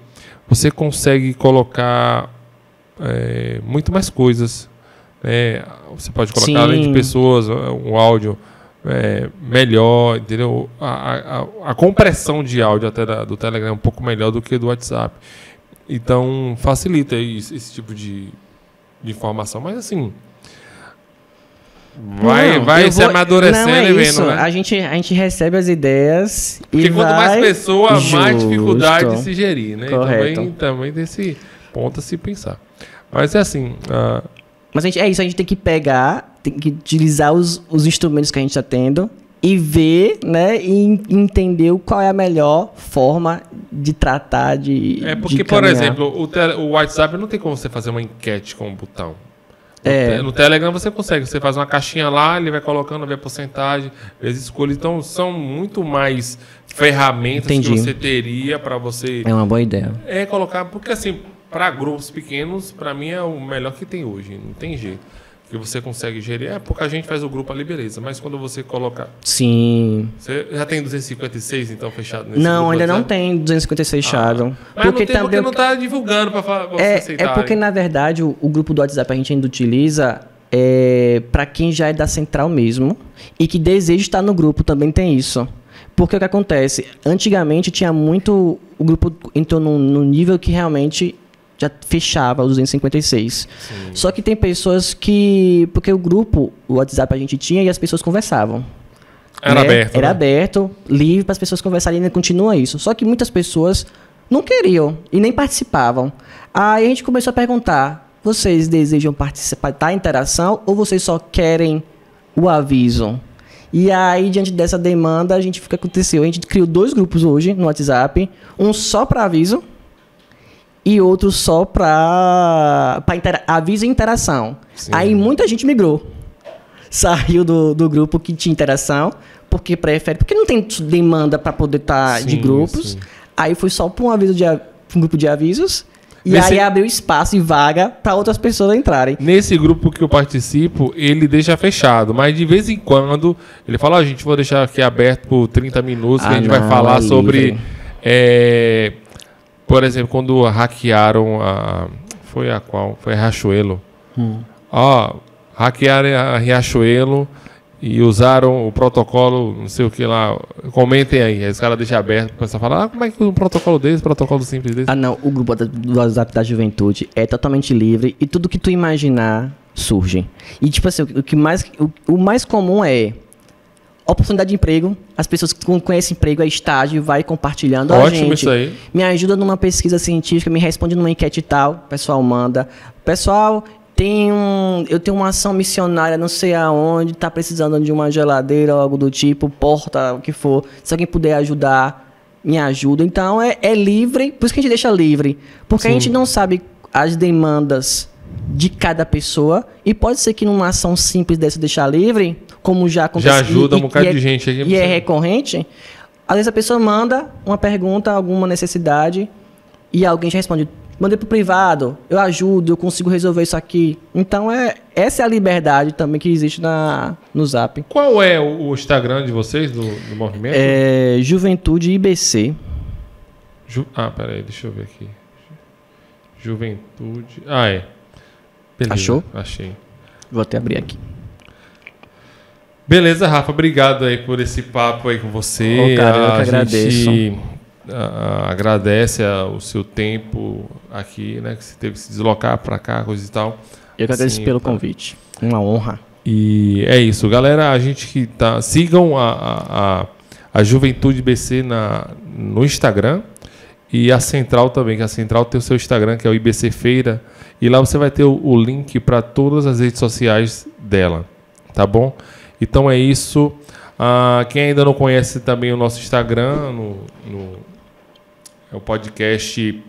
você consegue colocar muito mais coisas. Você pode colocar, além de pessoas, um áudio melhor, entendeu? A compressão de áudio até do Telegram é um pouco melhor do que do WhatsApp. Então, facilita esse tipo de informação. Mas, assim, vai se amadurecendo e vendo, né? A gente recebe as ideias porque e quanto mais pessoa, mais dificuldade de se gerir, né? Correto. Então, também desse ponto a se pensar. Mas é assim... Mas a gente tem que pegar, tem que utilizar os instrumentos que a gente está tendo e ver, né, e entender qual é a melhor forma de tratar, porque, por exemplo, o WhatsApp não tem como você fazer uma enquete com um botão. No Telegram você consegue, você faz uma caixinha lá, ele vai colocando, vê a porcentagem, vê as escolhas. Então, são muito mais ferramentas que você teria para você... É uma boa ideia. Colocar, porque assim... Para grupos pequenos, para mim é o melhor que tem hoje, não tem jeito. que você consegue gerir. É porque a gente faz o grupo ali, beleza. Mas quando você coloca... Sim. Você já tem 256, então, fechado nesse Não, grupo, ainda não sabe? tem 256 fechado. Mas não tem porque não está divulgando para você aceitar. É porque, na verdade, o grupo do WhatsApp a gente ainda utiliza para quem já é da central mesmo e que deseja estar no grupo, também tem isso. Porque o que acontece? Antigamente tinha muito... O grupo entrou num nível que realmente já fechava os 256. Sim. Só que tem pessoas que... Porque o grupo, o WhatsApp a gente tinha e as pessoas conversavam. Era aberto. Era né? aberto, livre para as pessoas conversarem e ainda continua isso. Só que muitas pessoas não queriam e nem participavam. Aí a gente começou a perguntar: vocês desejam participar da interação ou vocês só querem o aviso? E aí, diante dessa demanda, o que aconteceu? A gente criou 2 grupos hoje no WhatsApp, um só para aviso e outro só para aviso e interação. Sim. Aí muita gente migrou. Saiu do grupo que tinha interação, porque não tem demanda para poder estar de grupos. Sim. Aí foi só para um grupo de avisos. E aí abriu espaço e vaga para outras pessoas entrarem. Nesse grupo que eu participo, ele deixa fechado, mas de vez em quando ele fala: a gente vai deixar aqui aberto por 30 minutos, que a gente vai falar sobre... por exemplo, quando hackearam foi a qual? Foi a Riachuelo. Hackearam a Riachuelo e usaram o protocolo, não sei o que lá. Comentem aí. Aí os caras deixam aberto para você falar: como é que um protocolo desse, protocolo simples desse? Não. O grupo do WhatsApp da Juventude é totalmente livre e tudo que tu imaginar surge. E tipo assim, o mais comum é oportunidade de emprego. As pessoas que conhecem emprego, é estágio, vai compartilhando. Ótimo, isso aí. Me ajuda numa pesquisa científica, me responde numa enquete e tal. O pessoal manda. Pessoal... Eu tenho uma ação missionária, não sei aonde, tá precisando de uma geladeira ou algo do tipo, porta, o que for. Se alguém puder ajudar, me ajuda. Então, é livre, por isso que a gente deixa livre. Porque Sim. A gente não sabe as demandas de cada pessoa e pode ser que numa ação simples dessa deixar livre, como já aconteceu... Já ajuda um bocado de gente aqui. E é recorrente. Às vezes a pessoa manda uma pergunta, alguma necessidade e alguém já responde: mandei pro privado, eu ajudo, eu consigo resolver isso aqui. Então, essa é a liberdade também que existe no Zap. Qual é o Instagram de vocês, do movimento? É Juventude IBC. Peraí, deixa eu ver aqui. Juventude... é. Beleza, achou? Achei. Vou até abrir aqui. Beleza, Rafa, obrigado aí por esse papo aí com você. Cara, eu que agradeço. Agradece o seu tempo aqui, né? Que você teve que se deslocar para cá, coisa e tal. Eu que agradeço pelo convite. Uma honra. E é isso, galera. A gente que tá... Sigam a Juventude BC no Instagram e a Central também, que a Central tem o seu Instagram, que é o IBC Feira. E lá você vai ter o link para todas as redes sociais dela. Tá bom? Então é isso. Quem ainda não conhece também o nosso Instagram, é o podcast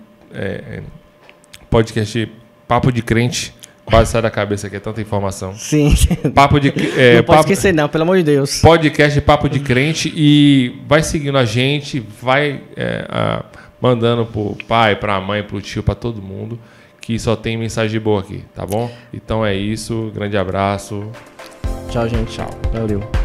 Papo de Crente. Quase sai da cabeça aqui, é tanta informação. Sim. Papo de, não pode esquecer não, pelo amor de Deus. Podcast Papo de Crente. E vai seguindo a gente, vai mandando pro pai, pra mãe, pro tio, pra todo mundo, que só tem mensagem boa aqui, tá bom? Então é isso, grande abraço. Tchau, gente, tchau. Valeu.